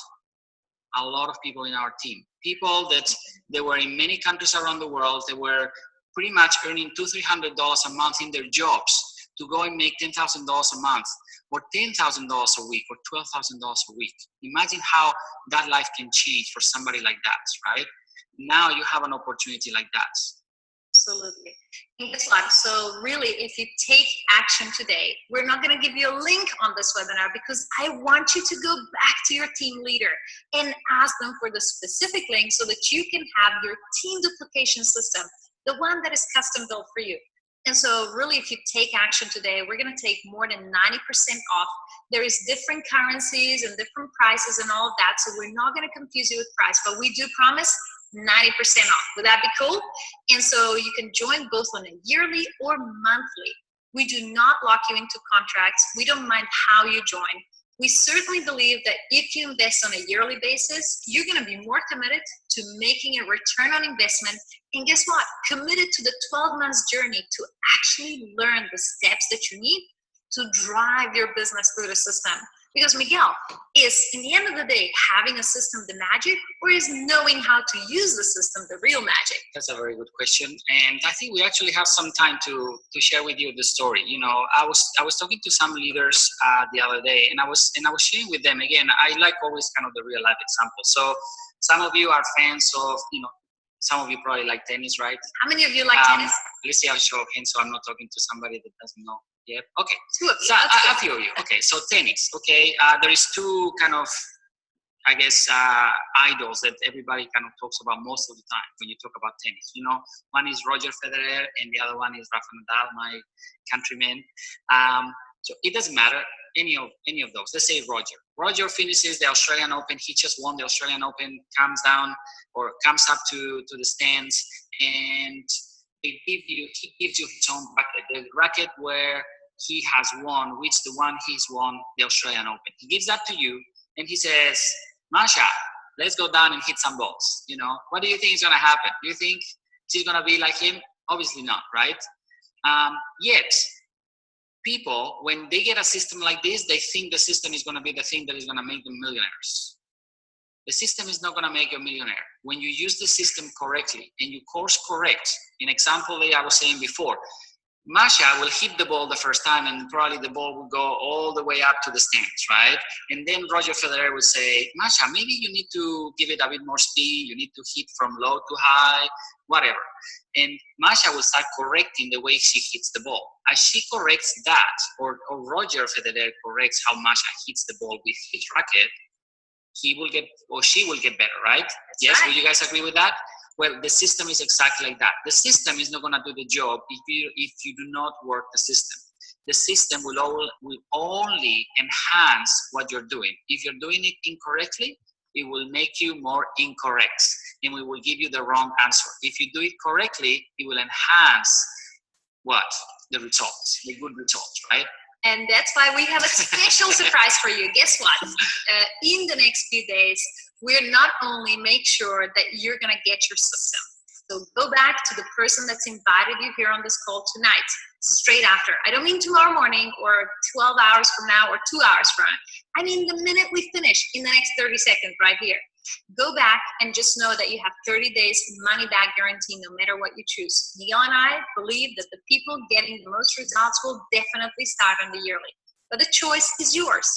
B: a lot of people in our team. People that they were in many countries around the world, they were pretty much earning $200-300 a month in their jobs, to go and make $10,000 a month, or $10,000 a week, or $12,000 a week. Imagine how that life can change for somebody like that, right? Now you have an opportunity like that.
C: Absolutely. And guess what? So really, if you take action today, we're not going to give you a link on this webinar, because I want you to go back to your team leader and ask them for the specific link so that you can have your team duplication system, the one that is custom built for you. And so really, if you take action today, we're going to take more than 90% off. There is different currencies and different prices and all of that, so we're not going to confuse you with price, but we do promise 90% off. Would that be cool? And so you can join both on a yearly or monthly. We do not lock you into contracts. We don't mind how you join. We certainly believe that if you invest on a yearly basis, you're going to be more committed to making a return on investment. And guess what? Committed to the 12 months journey to actually learn the steps that you need to drive your business through the system. Because Miguel, is in the end of the day, having a system the magic, or is knowing how to use the system the real magic?
B: That's a very good question, and I think we actually have some time to share with you the story. I was talking to some leaders the other day, and I was sharing with them again. I like always kind of the real life example. So some of you are fans of some of you probably like tennis, right?
C: How many of you like tennis?
B: Let's see, I'll show of hands, so I'm not talking to somebody that doesn't know. Yeah. Okay.
C: Two of you.
B: So a few of you. Okay. So tennis. Okay. There is two kind of, I guess, idols that everybody kind of talks about most of the time when you talk about tennis. One is Roger Federer, and the other one is Rafa Nadal, my countryman. So it doesn't matter any of those. Let's say Roger. Roger finishes the Australian Open. He just won the Australian Open. Comes up to the stands, and he gives you his own racket, the racket where he has won, which the one he's won the Australian Open. He gives that to you, and he says, Masha, let's go down and hit some balls. What do you think is going to happen? Do you think she's going to be like him? Obviously not, right? Yet, people, when they get a system like this, they think the system is going to be the thing that is going to make them millionaires. The system is not going to make you a millionaire. When you use the system correctly and you course correct, in example that I was saying before, Masha will hit the ball the first time, and probably the ball will go all the way up to the stands, right? And then Roger Federer will say, Masha, maybe you need to give it a bit more speed. You need to hit from low to high, whatever. And Masha will start correcting the way she hits the ball. As she corrects that, or Roger Federer corrects how Masha hits the ball with his racket, he will get, or she will get better, right? Yes,
C: right.
B: Will you guys agree with that? Well, the system is exactly like that. The system is not going to do the job if you do not work the system. The system will only enhance what you're doing. If you're doing it incorrectly, it will make you more incorrect, and we will give you the wrong answer. If you do it correctly, it will enhance what? The results, the good results, right?
C: And that's why we have a special surprise for you. Guess what? In the next few days, we're not only make sure that you're going to get your system. So go back to the person that's invited you here on this call tonight, straight after. I don't mean tomorrow morning or 12 hours from now or 2 hours from now. I mean the minute we finish, in the next 30 seconds right here. Go back and just know that you have 30 days money back guarantee no matter what you choose. Miguel and I believe that the people getting the most results will definitely start on the yearly. But the choice is yours.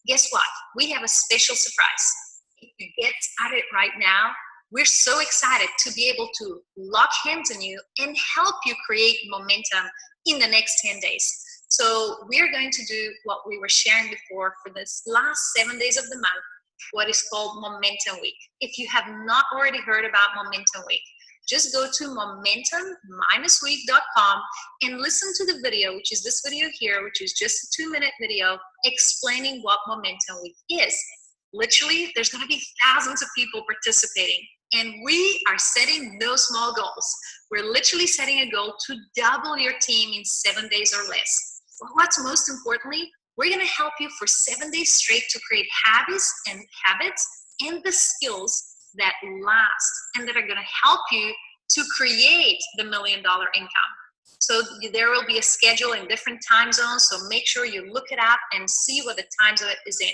C: Guess what? We have a special surprise. If you get started right now, we're so excited to be able to lock hands on you and help you create momentum in the next 10 days. So we're going to do what we were sharing before for this last 7 days of the month, what is called Momentum Week. If you have not already heard about Momentum Week, just go to momentum-week.com and listen to the video, which is this video here, which is just a 2-minute video explaining what Momentum Week is. Literally, there's going to be thousands of people participating, and we are setting no small goals. We're literally setting a goal to double your team in 7 days or less. But what's most importantly, we're going to help you for 7 days straight to create habits and the skills that last and that are going to help you to create the $1 million income. So there will be a schedule in different time zones, so make sure you look it up and see what the time zone is in.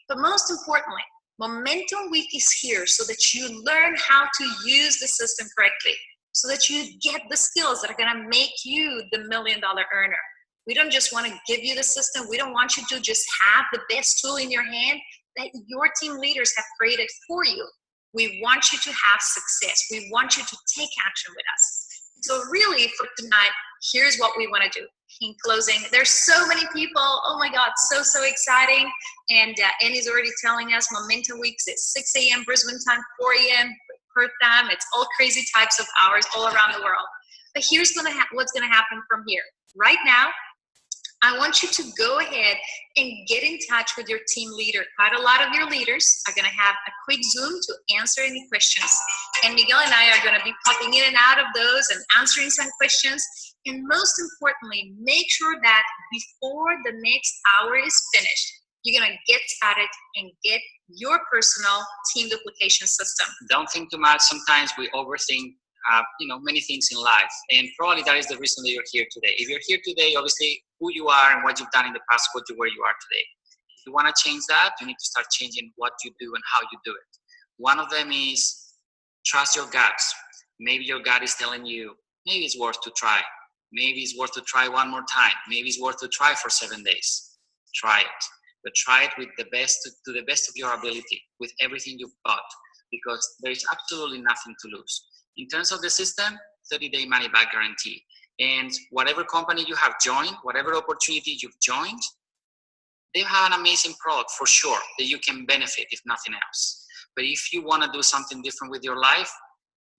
C: But most importantly, Momentum Week is here so that you learn how to use the system correctly, so that you get the skills that are going to make you the $1 million earner. We don't just want to give you the system. We don't want you to just have the best tool in your hand that your team leaders have created for you. We want you to have success. We want you to take action with us. So really for tonight, here's what we want to do. In closing, there's so many people. Oh my God, so exciting. And Annie's already telling us Momentum Weeks at 6 a.m. Brisbane time, 4 a.m. Perth time. It's all crazy types of hours all around the world. But here's what's going to happen from here. Right now, I want you to go ahead and get in touch with your team leader. Quite a lot of your leaders are going to have a quick Zoom to answer any questions. And Miguel and I are going to be popping in and out of those and answering some questions. And most importantly, make sure that before the next hour is finished, you're going to get started and get your personal team duplication system.
B: Don't think too much. Sometimes we overthink many things in life, and probably that is the reason that you're here today. If you're here today, obviously who you are and what you've done in the past got you where you are today. If you want to change that, you need to start changing what you do and how you do it. One of them is trust your guts. Maybe your gut is telling you, maybe it's worth to try. Maybe it's worth to try one more time. Maybe it's worth to try for 7 days. Try it, but try it with the best, to the best of your ability, with everything you've got, because there is absolutely nothing to lose. In terms of the system, 30-day money back guarantee. And whatever company you have joined, whatever opportunity you've joined, they have an amazing product for sure that you can benefit, if nothing else. But if you want to do something different with your life,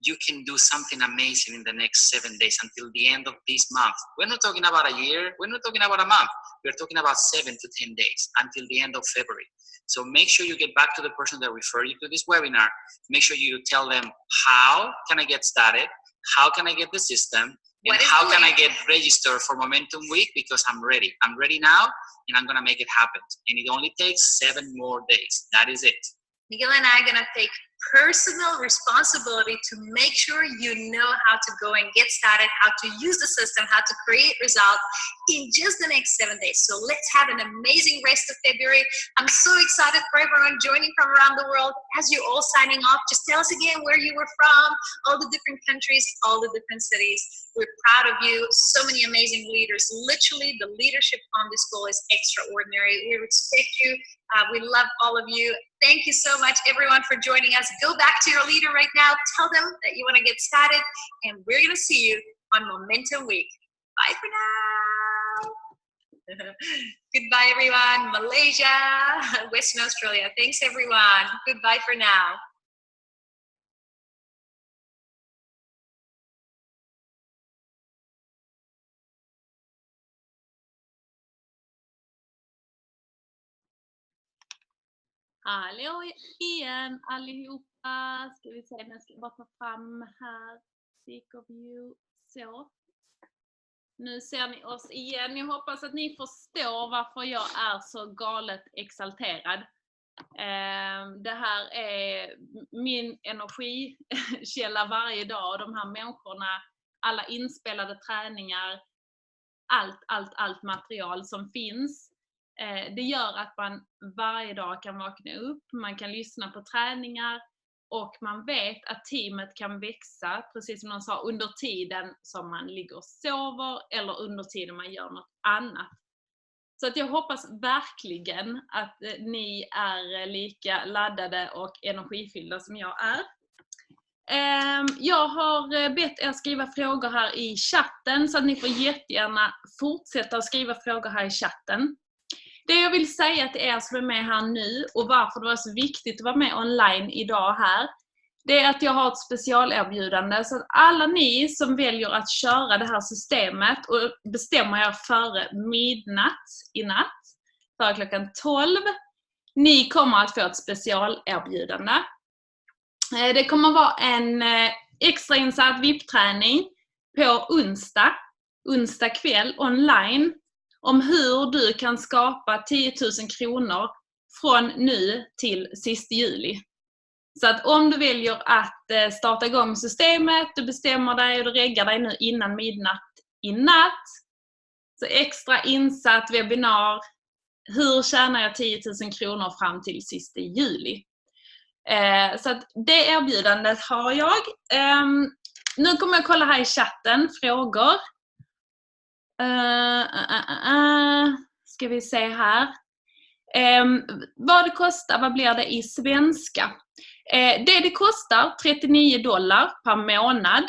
B: you can do something amazing in the next 7 days until the end of this month. We're not talking about a year. We're not talking about a month. We're talking about 7 to 10 days until the end of February. So make sure you get back to the person that referred you to this webinar. Make sure you tell them, how can I get started? How can I get the system? And how can I get registered for Momentum Week? Because I'm ready. I'm ready now, and I'm going to make it happen. And it only takes 7 more days. That is it.
C: Miguel and I are going to take personal responsibility to make sure you know how to go and get started, how to use the system, how to create results in just the next 7 days. So let's have an amazing rest of February. I'm so excited for everyone joining from around the world. As you're all signing off, just tell us again where you were from, all the different countries, all the different cities. We're proud of you. So many amazing leaders. Literally, the leadership on this call is extraordinary. We respect you. We love all of you. Thank you so much, everyone, for joining us. Go back to your leader right now. Tell them that you want to get started, and we're going to see you on Momentum Week. Bye for now. Goodbye, everyone. Malaysia, Western Australia. Thanks, everyone. Goodbye for now.
A: Hallå igen allihopa. Ska vi se, nu ska jag bara ta fram här. Seek of you. Så. Nu ser ni oss igen. Jag hoppas att ni förstår varför jag är så galet exalterad. Det här är min energikälla varje dag. De här människorna, alla inspelade träningar, allt material som finns. Det gör att man varje dag kan vakna upp, man kan lyssna på träningar och man vet att teamet kan växa, precis som de sa, under tiden som man ligger och sover eller under tiden man gör något annat. Så att jag hoppas verkligen att ni är lika laddade och energifyllda som jag är. Jag har bett er skriva frågor här i chatten, så att ni får jättegärna fortsätta att skriva frågor här i chatten. Det jag vill säga till er som är med här nu och varför det var så viktigt att vara med online idag här, det är att jag har ett specialerbjudande, så att alla ni som väljer att köra det här systemet och bestämmer er före midnatt i natt, före klockan 12, ni kommer att få ett specialerbjudande. Det kommer vara en extrainsatt VIP-träning på onsdag kväll online, om hur du kan skapa 10 000 kronor från nu till sista juli. Så att om du väljer att starta igång systemet, du bestämmer dig och du reggar dig nu innan midnatt i natt, så extra insatt webinar, hur tjänar jag 10 000 kronor fram till sista juli. Så att det erbjudandet har jag. Nu kommer jag kolla här i chatten, frågor. Ska vi se här. Vad det kostar, vad blir det i svenska? Det kostar $39 per månad.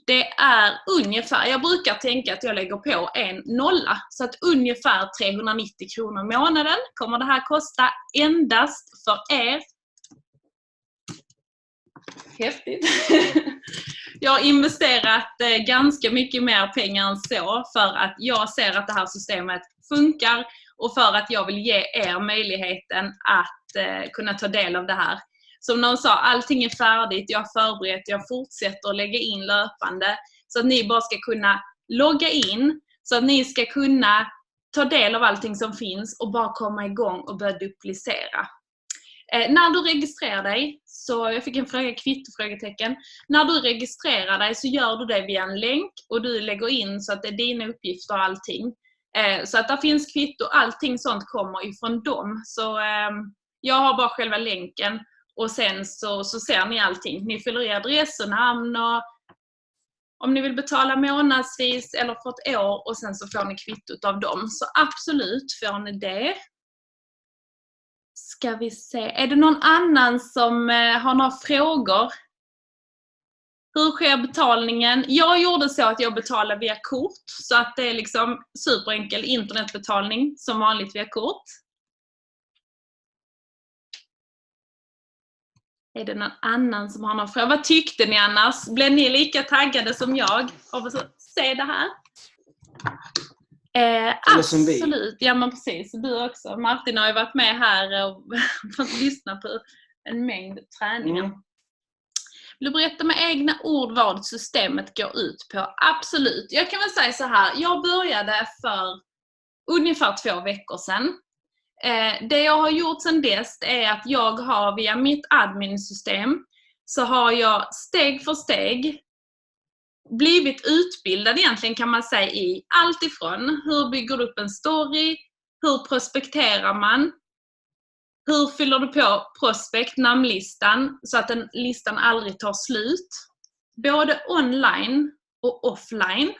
A: Det är ungefär, jag brukar tänka att jag lägger på en nolla, så att ungefär 390 kronor i månaden kommer det här kosta endast för er. Häftigt. Jag har investerat ganska mycket mer pengar än så för att jag ser att det här systemet funkar och för att jag vill ge er möjligheten att kunna ta del av det här. Som någon sa, allting är färdigt, jag har förberett, jag fortsätter att lägga in löpande så att ni bara ska kunna logga in, så att ni ska kunna ta del av allting som finns och bara komma igång och börja duplicera. När du registrerar dig, så jag fick en fråga, kvitto-frågetecken. När du registrerar dig så gör du det via en länk och du lägger in så att det är dina uppgifter och allting. Så att där finns kvitto, allting sånt kommer ifrån dem. Så jag har bara själva länken och sen så ser ni allting. Ni fyller i adress och namn och om ni vill betala månadsvis eller för ett år och sen så får ni kvittot av dem. Så absolut får ni det. Ska vi se, är det någon annan som har några frågor? Hur sker betalningen? Jag gjorde så att jag betalade via kort, så att det är liksom superenkel internetbetalning som vanligt via kort. Är det någon annan som har någon fråga? Vad tyckte ni annars? Blev ni lika taggade som jag av att se det här? Absolut, ja men precis, du också. Martin har ju varit med här och fått lyssna på en mängd träningar. Vill du berätta med egna ord vad systemet går ut på? Absolut, jag kan väl säga så här, jag började för ungefär 2 veckor sedan. Det jag har gjort sedan dess är att jag har via mitt admin-system så har jag steg för steg blivit utbildad egentligen, kan man säga, i allt ifrån hur bygger du upp en story, hur prospekterar man, hur fyller du på prospect, namnlistan så att den listan aldrig tar slut, både online och offline.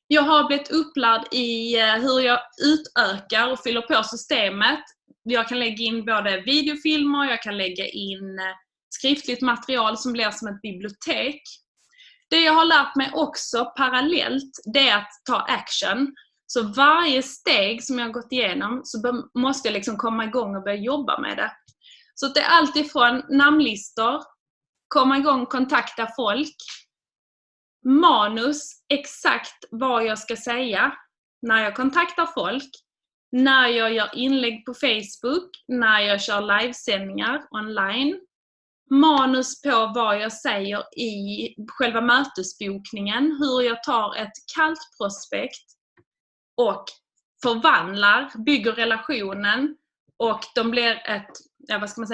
A: Jag har blivit upplärd i hur jag utökar och fyller på systemet. Jag kan lägga in både videofilmer, jag kan lägga in skriftligt material som blir som ett bibliotek. Det jag har lärt mig också parallellt, det är att ta action. Så varje steg som jag har gått igenom så måste jag liksom komma igång och börja jobba med det. Så det är allt ifrån namnlistor, komma igång, kontakta folk, manus, exakt vad jag ska säga när jag kontaktar folk, när jag gör inlägg på Facebook, när jag kör livesändningar online, manus på vad jag säger i själva mötesbokningen, hur jag tar ett kallt prospekt och förvandlar, bygger relationen och de blir ett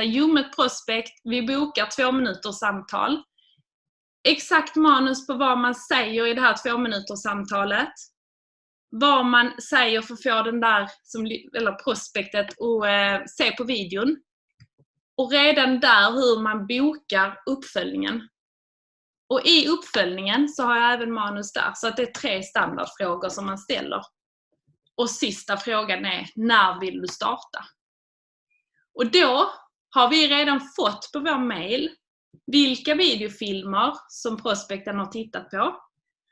A: ljummet prospekt. Vi bokar 2 minuters samtal. Exakt manus på vad man säger i det här 2 minuters samtalet. Vad man säger för att få den där prospektet att se på videon. Och redan där hur man bokar uppföljningen. Och i uppföljningen så har jag även manus där. Så att det är 3 standardfrågor som man ställer. Och sista frågan är, när vill du starta? Och då har vi redan fått på vår mail vilka videofilmer som prospekten har tittat på.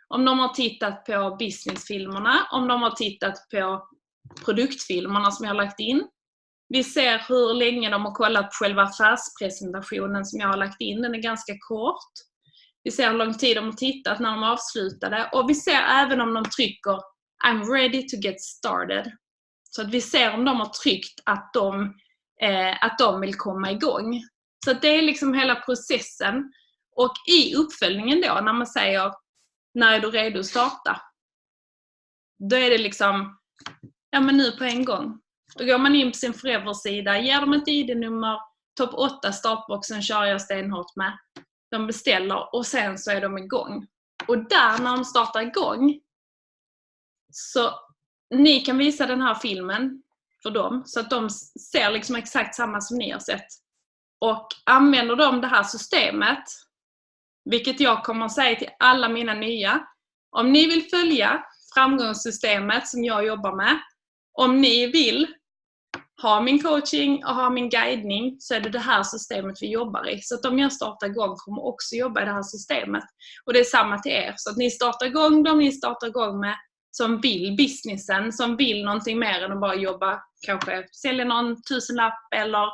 A: Om de har tittat på businessfilmerna, om de har tittat på produktfilmerna som jag har lagt in. Vi ser hur länge de har kollat på själva affärspresentationen som jag har lagt in. Den är ganska kort. Vi ser hur lång tid de har tittat när de avslutade. Och vi ser även om de trycker I'm ready to get started. Så att vi ser om de har tryckt att de vill komma igång. Så att det är liksom hela processen. Och i uppföljningen då, när man säger när är du redo att starta? Då är det liksom, ja men nu på en gång. Då går man in på sin Forever-sida, ger dem ett ID-nummer, topp 8 startboxen kör jag stenhårt med. De beställer och sen så är de igång. Och där när de startar igång, så ni kan visa den här filmen för dem så att de ser liksom exakt samma som ni har sett. Och använder de det här systemet, vilket jag kommer att säga till alla mina nya, om ni vill följa framgångssystemet som jag jobbar med, om ni vill ha min coaching och ha min guidning, så är det här systemet vi jobbar i. Så att om jag startar igång kommer också jobba i det här systemet. Och det är samma till er. Så att ni startar igång de ni startar igång med som vill businessen, som vill någonting mer än att bara jobba, kanske sälja någon 1000-lapp eller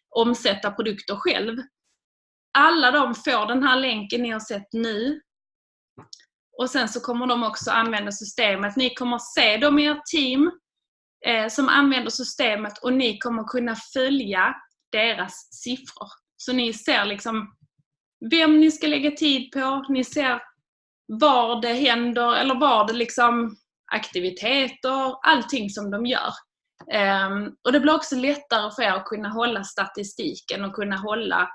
A: omsätta produkter själv. Alla de får den här länken ni har sett nu. Och sen så kommer de också använda systemet. Ni kommer se dem i ert team som använder systemet och ni kommer kunna följa deras siffror. Så ni ser liksom vem ni ska lägga tid på. Ni ser var det händer eller var det liksom aktiviteter, allting som de gör. Och det blir också lättare för er att kunna hålla statistiken och kunna hålla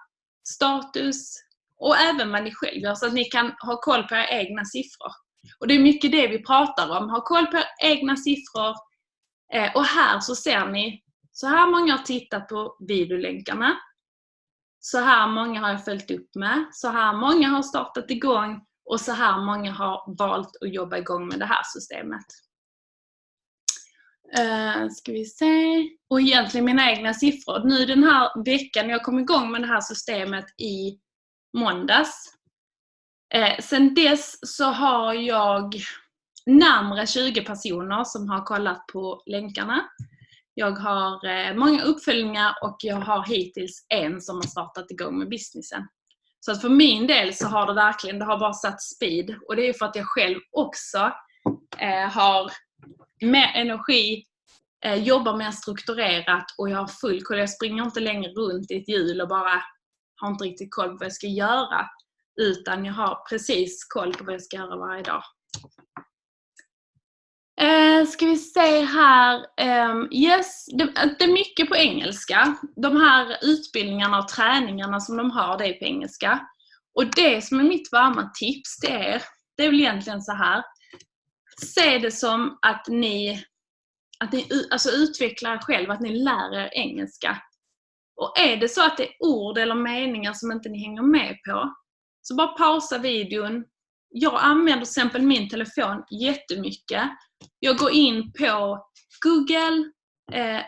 A: status och även vad ni själv gör, så att ni kan ha koll på era egna siffror. Och det är mycket det vi pratar om. Ha koll på era egna siffror. Och här så ser ni, så här många har tittat på videolänkarna. Så här många har jag följt upp med. Så här många har startat igång. Och så här många har valt att jobba igång med det här systemet. Ska vi se. Och egentligen mina egna siffror. Nu den här veckan jag kom igång med det här systemet i måndags. Sen dess så har jag närmare 20 personer som har kollat på länkarna. Jag har många uppföljningar och jag har hittills en som har startat igång med businessen. Så att för min del så har det har bara satt speed. Och det är för att jag själv också har mer energi, jobbar mer strukturerat och jag har full koll. Jag springer inte längre runt i ett hjul och bara har inte riktigt koll på vad jag ska göra. Utan jag har precis koll på vad jag ska göra varje dag. Ska vi se här. Yes, det är mycket på engelska. De här utbildningarna och träningarna som de har, det är på engelska. Och det som är mitt varma tips det är väl egentligen så här. Se det som att ni alltså utvecklar er själv, att ni lär er engelska. Och är det så att det är ord eller meningar som inte ni hänger med på, så bara pausa videon. Jag använder till exempel min telefon jättemycket. Jag går in på Google,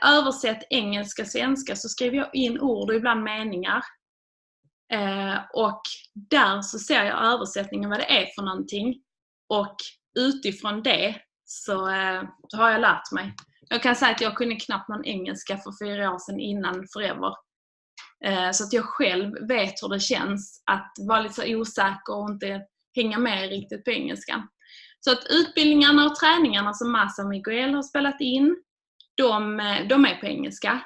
A: översätt engelska, svenska, så skriver jag in ord och ibland meningar. Och där så ser jag översättningen vad det är för någonting. Och utifrån det så har jag lärt mig. Jag kan säga att jag kunde knappt någon engelska för 4 år sedan innan Forever. Så att jag själv vet hur det känns att vara lite så osäker och inte hänga med riktigt på engelskan. Så att utbildningarna och träningarna som Massa Miguel har spelat in, de är på engelska.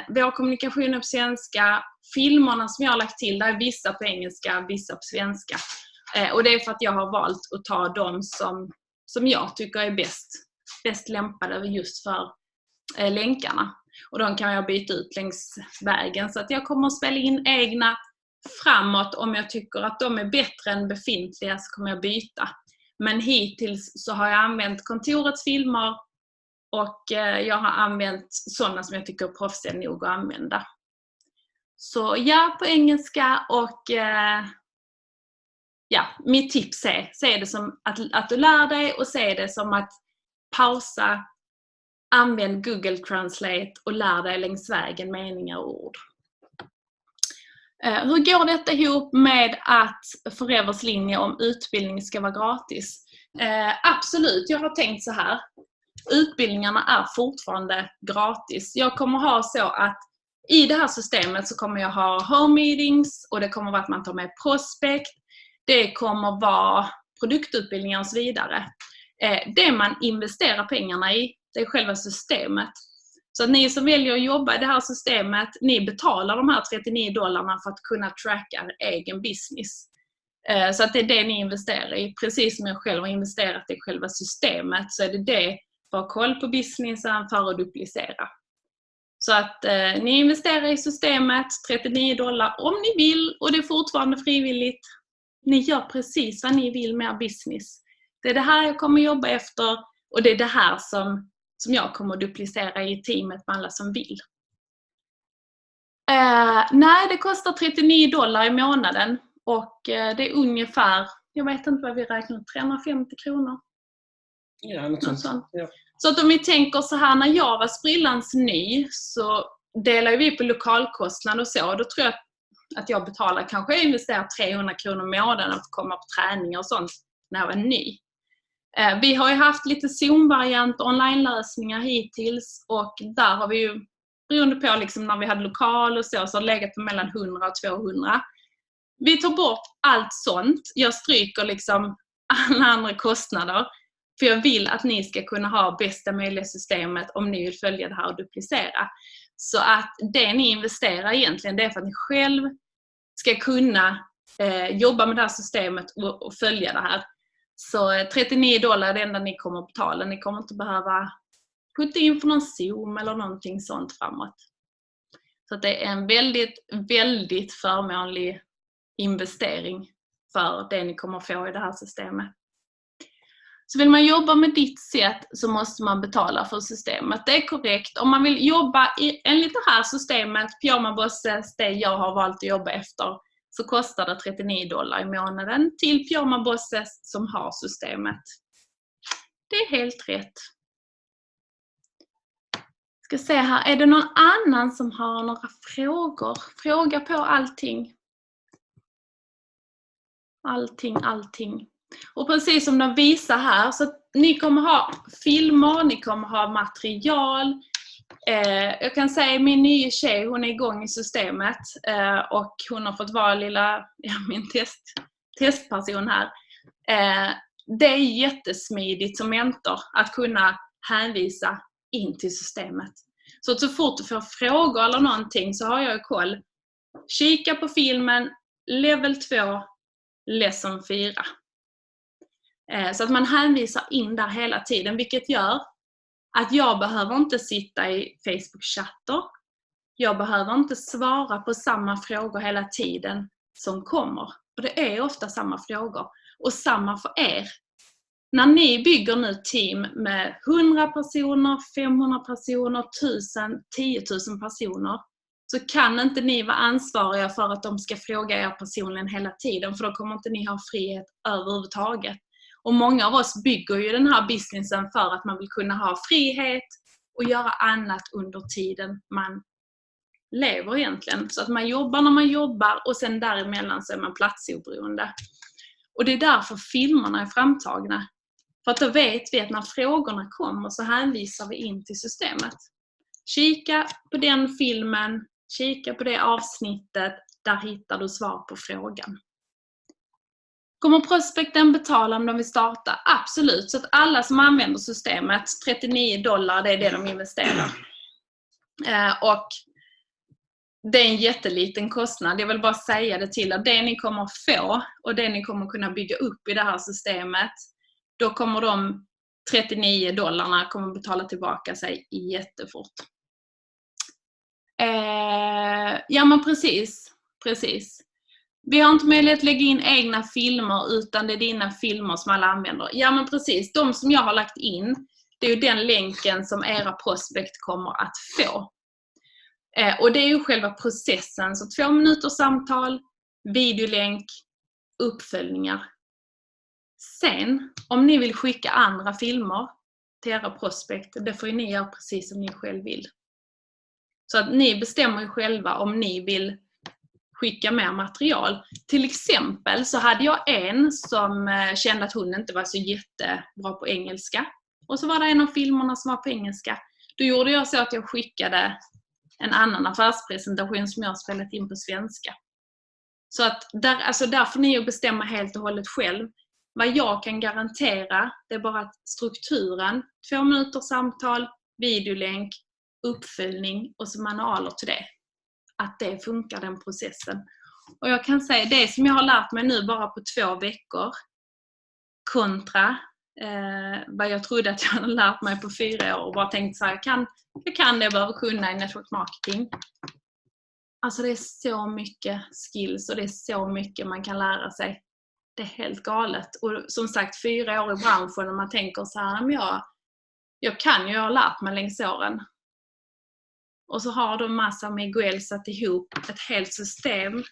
A: Vår kommunikation är på svenska. Filmerna som jag har lagt till, där är vissa på engelska, vissa på svenska. Och det är för att jag har valt att ta dem som jag tycker är bäst lämpade just för länkarna. Och de kan jag byta ut längs vägen. Så att jag kommer att spela in egna framåt. Om jag tycker att de är bättre än befintliga så kommer jag byta. Men hittills så har jag använt kontorets filmer och jag har använt sådana som jag tycker är proffsiga nog att använda. Så ja, på engelska och mitt tips är, se det som att du lär dig och se det som att pausa, använd Google Translate och lär dig längs vägen meningar och ord. Hur går detta ihop med att Forevers linje om utbildning ska vara gratis? Absolut, jag har tänkt så här. Utbildningarna är fortfarande gratis. Jag kommer ha så att i det här systemet så kommer jag ha home meetings och det kommer vara att man tar med prospect. Det kommer vara produktutbildningar och så vidare. Det man investerar pengarna i, det är själva systemet. Så att ni som väljer att jobba i det här systemet, ni betalar de här $39 för att kunna tracka er egen business. Så att det är det ni investerar i. Precis som jag själv har investerat i själva systemet så är det för att ha koll på businessen, för att duplicera. Så att ni investerar i systemet, $39 om ni vill och det är fortfarande frivilligt. Ni gör precis vad ni vill med er business. Det är det här jag kommer jobba efter och det är det här som jag kommer att duplicera i teamet med alla som vill. Nej, det kostar $39 i månaden och det är ungefär, jag vet inte vad vi räknar, 350 kronor.
D: Ja, något sånt. Ja.
A: Så att om vi tänker så här, när jag var sprillans ny så delar vi på lokalkostnad och så. Då tror jag att jag betalar, kanske jag investerar 300 kronor i månaden att komma på träningar och sånt när jag var ny. Vi har ju haft lite Zoom-variant online-lösningar hittills och där har vi ju, beroende på liksom när vi hade lokal och så har det legat på mellan 100 och 200. Vi tar bort allt sånt. Jag stryker liksom alla andra kostnader. För jag vill att ni ska kunna ha bästa möjliga systemet om ni vill följa det här och duplicera. Så att det ni investerar egentligen, det är för att ni själv ska kunna jobba med det här systemet och följa det här. Så $39 är det enda ni kommer att betala. Ni kommer inte behöva putta in för någon Zoom eller någonting sånt framåt. Så att det är en väldigt, väldigt förmånlig investering för det ni kommer att få i det här systemet. Så vill man jobba med ditt sätt så måste man betala för systemet. Det är korrekt. Om man vill jobba enligt det här systemet, Pyjama Bosses, det jag har valt att jobba efter, så kostar det $39 i månaden till Pyjama Bosses som har systemet. Det är helt rätt. Ska se här, är det någon annan som har några frågor? Fråga på allting. Allting. Och precis som de visar här, så att ni kommer ha filmer, ni kommer ha material. Jag kan säga min nya tjej, hon är igång i systemet och hon har fått vara min testperson här. Det är jättesmidigt som mentor att kunna hänvisa in till systemet. Så fort du får frågor eller någonting så har jag koll. Kika på filmen, level 2, lesson 4. Så att man hänvisar in där hela tiden, vilket gör att jag behöver inte sitta i Facebook-chatter. Jag behöver inte svara på samma frågor hela tiden som kommer. Och det är ofta samma frågor. Och samma för er. När ni bygger nu team med 100 personer, 500 personer, 1000, 10 000 personer, så kan inte ni vara ansvariga för att de ska fråga er personligen hela tiden. För då kommer inte ni ha frihet överhuvudtaget. Och många av oss bygger ju den här businessen för att man vill kunna ha frihet och göra annat under tiden man lever egentligen. Så att man jobbar när man jobbar och sen däremellan så är man platsoberoende. Och det är därför filmerna är framtagna. För att då vet vi att när frågorna kommer så hänvisar vi in till systemet. Kika på den filmen, kika på det avsnittet, där hittar du svar på frågan. Kommer prospekten betala om de vill starta? Absolut. Så att alla som använder systemet, $39, det är det de investerar. Och det är en jätteliten kostnad. Jag vill bara säga det till er. Det ni kommer att få och det ni kommer kunna bygga upp i det här systemet, då kommer de $39 kommer betala tillbaka sig jättefort. Ja men precis. Vi har inte möjlighet att lägga in egna filmer utan det är dina filmer som alla använder. Ja men precis, de som jag har lagt in, det är ju den länken som era prospect kommer att få. Och det är ju själva processen, så 2 minuters samtal, videolänk, uppföljningar. Sen, om ni vill skicka andra filmer till era prospect, det får ju ni göra precis som ni själv vill. Så att ni bestämmer ju själva om ni vill skicka mer material. Till exempel så hade jag en som kände att hon inte var så jättebra på engelska. Och så var det en av filmerna som var på engelska. Då gjorde jag så att jag skickade en annan affärspresentation som jag har spelat in på svenska. Så att där får ni ju bestämma helt och hållet själv. Vad jag kan garantera, det är bara att strukturen, 2 minuters samtal, videolänk, uppföljning och så manualer till det. Att det funkar, den processen. Och jag kan säga det som jag har lärt mig nu bara på 2 veckor kontra vad jag trodde att jag hade lärt mig på 4 år och bara tänkt så här, jag kan det jag behöver kunna i network marketing. Alltså det är så mycket skills och det är så mycket man kan lära sig. Det är helt galet. Och som sagt 4 år i branschen och man tänker så här, men jag kan ju ha lärt mig längs åren. Och så har de massa Miguel satt ihop ett helt system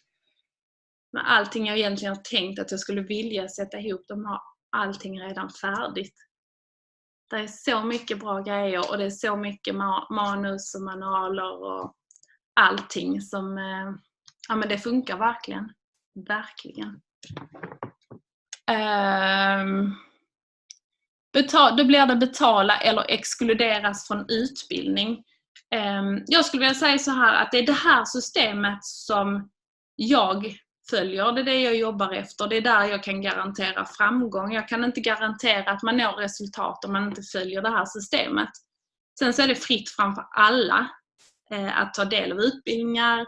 A: med allting jag egentligen har tänkt att jag skulle vilja sätta ihop. De har allting redan färdigt. Det är så mycket bra grejer och det är så mycket manus och manualer och allting som, ja men det funkar verkligen. Verkligen. Då blir det betala eller exkluderas från utbildning. Jag skulle vilja säga så här att det är det här systemet som jag följer, det är det jag jobbar efter, det är där jag kan garantera framgång. Jag kan inte garantera att man når resultat om man inte följer det här systemet. Sen så är det fritt framför alla att ta del av utbildningar.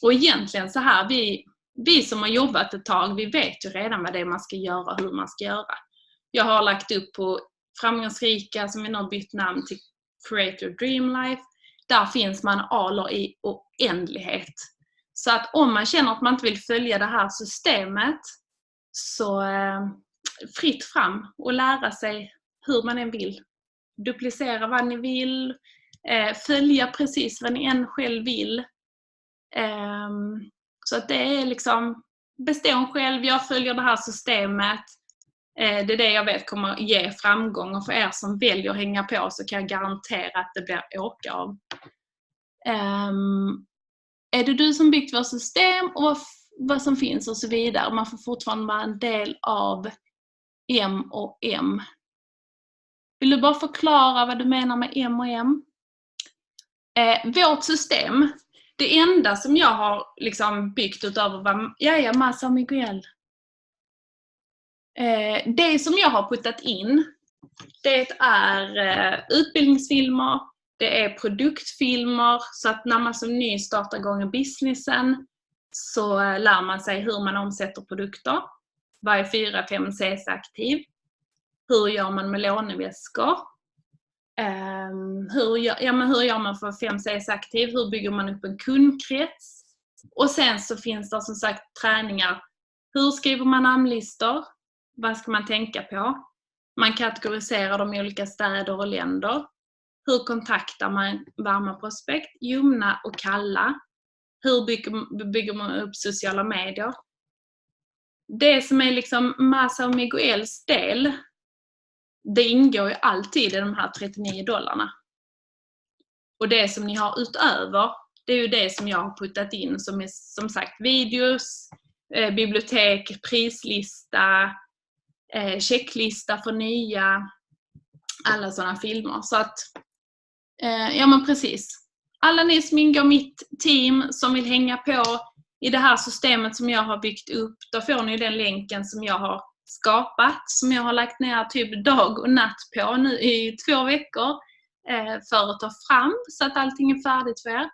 A: Och egentligen så här, vi som har jobbat ett tag, vi vet ju redan vad det är man ska göra, hur man ska göra. Jag har lagt upp på framgångsrika som vi nu har bytt namn till Create Your Dream Life. Där finns manualer i oändlighet. Så att om man känner att man inte vill följa det här systemet så fritt fram och lära sig hur man än vill. Duplicera vad ni vill. Följa precis vad ni än själv vill. Så att det är liksom bestäm själv, jag följer det här systemet. Det är det jag vet kommer ge framgång och för er som väljer att hänga på så kan jag garantera att det blir åka av. Är det du som byggt vårt system och vad som finns och så vidare. Man får fortfarande vara en del av M&M. Vill du bara förklara vad du menar med M&M? Vårt system, det enda som jag har liksom byggt utöver massa Miguel. Det som jag har puttat in, det är utbildningsfilmer, det är produktfilmer, så att när man som ny startar igång businessen så lär man sig hur man omsätter produkter. Vad är 4-5 CS-aktiv? Hur gör man med låneväskor? Hur gör man för 5 CS-aktiv? Hur bygger man upp en kundkrets? Och sen så finns det som sagt träningar. Hur skriver man namnlistor? Vad ska man tänka på? Man kategoriserar dem i olika städer och länder. Hur kontaktar man varma prospekt, ljumna och kalla? Hur bygger man upp sociala medier? Det som är liksom Massa och Miguels del, det ingår ju alltid i de här $39. Och det som ni har utöver, det är ju det som jag har puttat in som är som sagt videos, bibliotek, prislista, checklista för nya, alla sådana filmer. Så att, ja men precis. Alla ni som ingår mitt team som vill hänga på i det här systemet som jag har byggt upp, då får ni den länken som jag har skapat, som jag har lagt ner typ dag och natt på nu i 2 veckor för att ta fram så att allting är färdigt för er.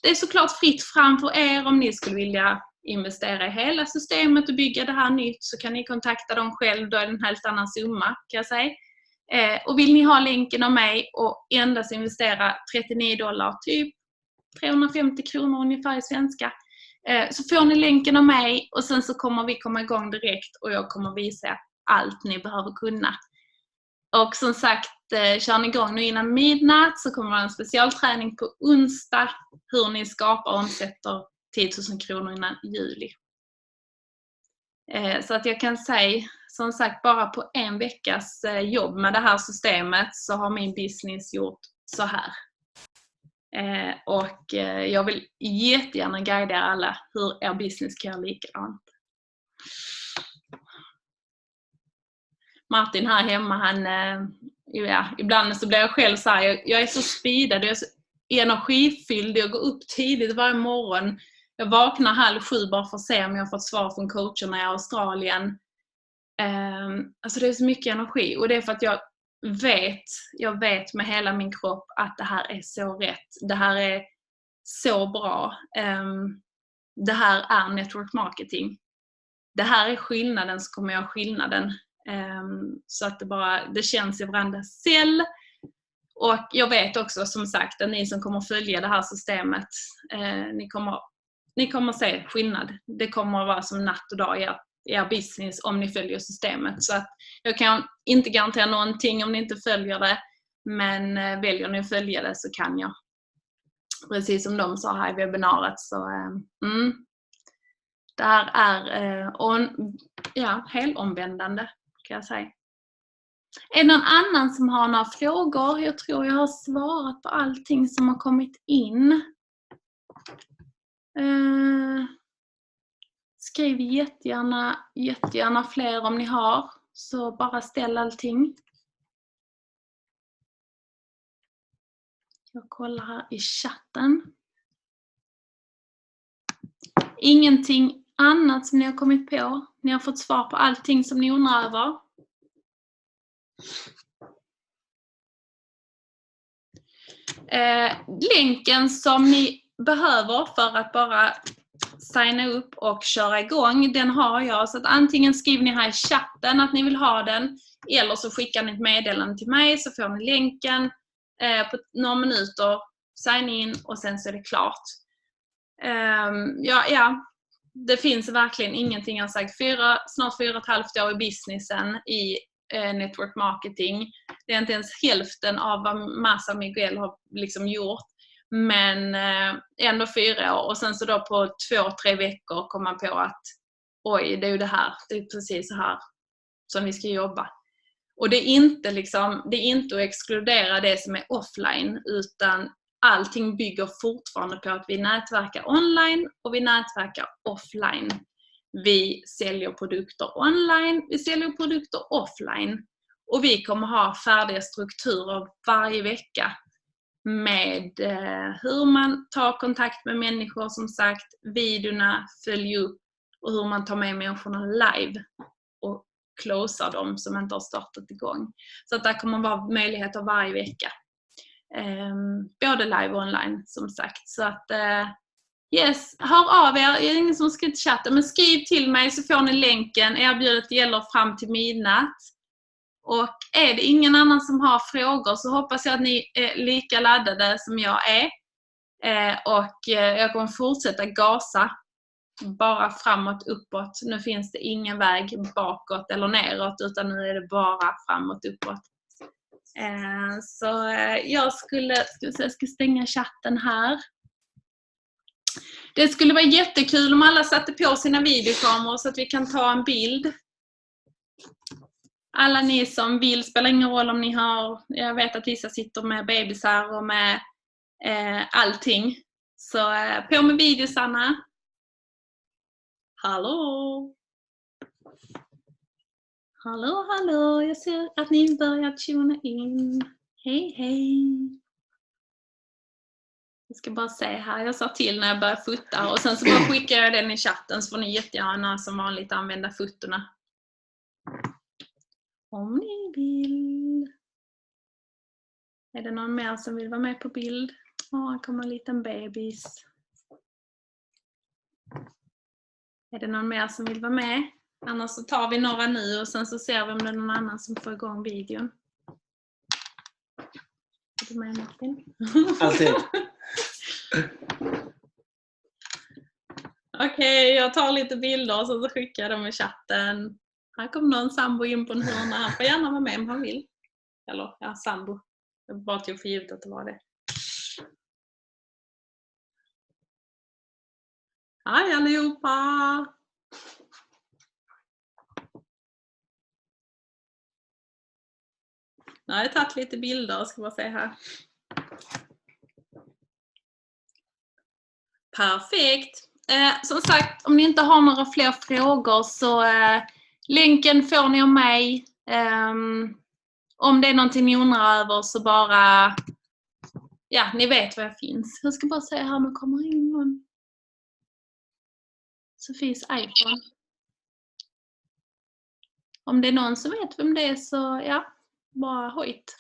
A: Det är såklart fritt fram för er om ni skulle vilja investera i hela systemet och bygga det här nytt, så kan ni kontakta dem själv, då är det en helt annan summa kan jag säga. Och vill ni ha länken av mig och endast investera $39, typ 350 kronor ungefär i svenska, så får ni länken av mig och sen så kommer vi komma igång direkt och jag kommer visa allt ni behöver kunna. Och som sagt, kör ni igång nu innan midnatt så kommer det en specialträning på onsdag hur ni skapar och omsätter 10 000 kronor innan juli. Så att jag kan säga, som sagt, bara på en veckas jobb med det här systemet så har min business gjort så här. Och jag vill jättegärna guida er alla hur er business kan göra likadant. Martin här hemma, han, ibland så blir jag själv så här, jag är så speedad, jag är så energifylld, jag går upp tidigt varje morgon. Jag vaknar 6:30 bara för att se om jag har fått svar från coacherna i Australien. Alltså det är så mycket energi och det är för att jag vet med hela min kropp att det här är så rätt. Det här är så bra. Det här är network marketing. Det här är skillnaden, så kommer jag ha skillnaden. Så att det känns i varandra cell. Och jag vet också som sagt att ni som kommer följa det här systemet, ni kommer se skillnad. Det kommer att vara som natt och dag i er business om ni följer systemet. Så att jag kan inte garantera någonting om ni inte följer det, men väljer ni att följa det så kan jag. Precis som de sa här i webbinariet, så det här är helomvändande kan jag säga. Är det någon annan som har några frågor? Jag tror jag har svarat på allting som har kommit in. Skriv jättegärna fler om ni har. Så bara ställ allting. Jag kollar här i chatten. Ingenting annat som ni har kommit på? Ni har fått svar på allting som ni undrar över? Länken som ni behöver för att bara signa upp och köra igång, den har jag. Så att antingen skriver ni här i chatten att ni vill ha den, eller så skickar ni ett meddelande till mig så får ni länken på några minuter, sign in och sen så är det klart. Det finns verkligen ingenting. Jag har sagt snart 4,5 år i businessen i network marketing. Det är inte ens hälften av vad Massa Miguel har liksom gjort. Men ändå 4 år. Och sen så då på 2-3 veckor kom man på att oj, det är ju det här. Det är precis så här som vi ska jobba. Och det är inte att exkludera det som är offline, utan allting bygger fortfarande på att vi nätverkar online och vi nätverkar offline. Vi säljer produkter online, vi säljer produkter offline. Och vi kommer ha färdiga strukturer varje vecka med hur man tar kontakt med människor, som sagt, videorna, följer upp och hur man tar med människorna live och closar dem som inte har startat igång. Så att det kommer vara möjligheter varje vecka. Både live och online som sagt. Så att yes, hör av er. Det är ingen som ska chatta, men skriv till mig så får ni länken. Erbjudet gäller fram till midnatt. Och är det ingen annan som har frågor så hoppas jag att ni är lika laddade som jag är. Och jag kommer fortsätta gasa bara framåt, uppåt. Nu finns det ingen väg bakåt eller neråt, utan nu är det bara framåt, uppåt. Så jag ska stänga chatten här. Det skulle vara jättekul om alla satte på sina videokameror så att vi kan ta en bild. Alla ni som vill, spelar ingen roll om ni har, jag vet att vissa sitter med bebisar och med allting. Så på med videosarna. Hallå! Hallå, jag ser att ni börjar tuna in. Hej! Jag ska bara se här. Jag sa till när jag började fota. Och sen så bara skickar jag den i chatten. Så får ni jättegärna som vanligt använda fotorna. Om ni vill. Är det någon mer som vill vara med på bild? Här kommer en liten bebis. Är det någon mer som vill vara med? Annars så tar vi några nu och sen så ser vi om det är någon annan som får igång videon. Är du med, Martin?
D: Alltid.
A: Okej, jag tar lite bilder och så skickar jag dem i chatten. Här kommer någon sambo in på en hörna. Han får gärna vara med om han vill. Eller, ja, sambo. Jag bara tog för givet att det var det. Hej allihopa! Nu har jag tagit lite bilder, ska bara se här. Perfekt! Som sagt, om ni inte har några fler frågor så länken får ni av mig. Om det är någonting ni undrar över så bara, ja, ni vet var jag finns. Jag ska bara se här om det kommer in någon. Sofies iPhone. Om det är någon som vet vem det är så, ja, bara hojt.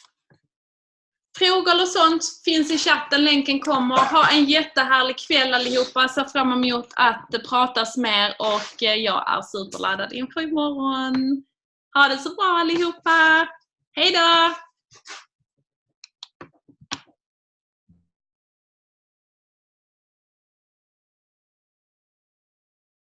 A: Frågor eller sånt finns i chatten, länken kommer. Ha en jättehärlig kväll allihopa. ser fram emot att det pratas mer och jag är superladdad inför imorgon. Ha det så bra allihopa. Hej då!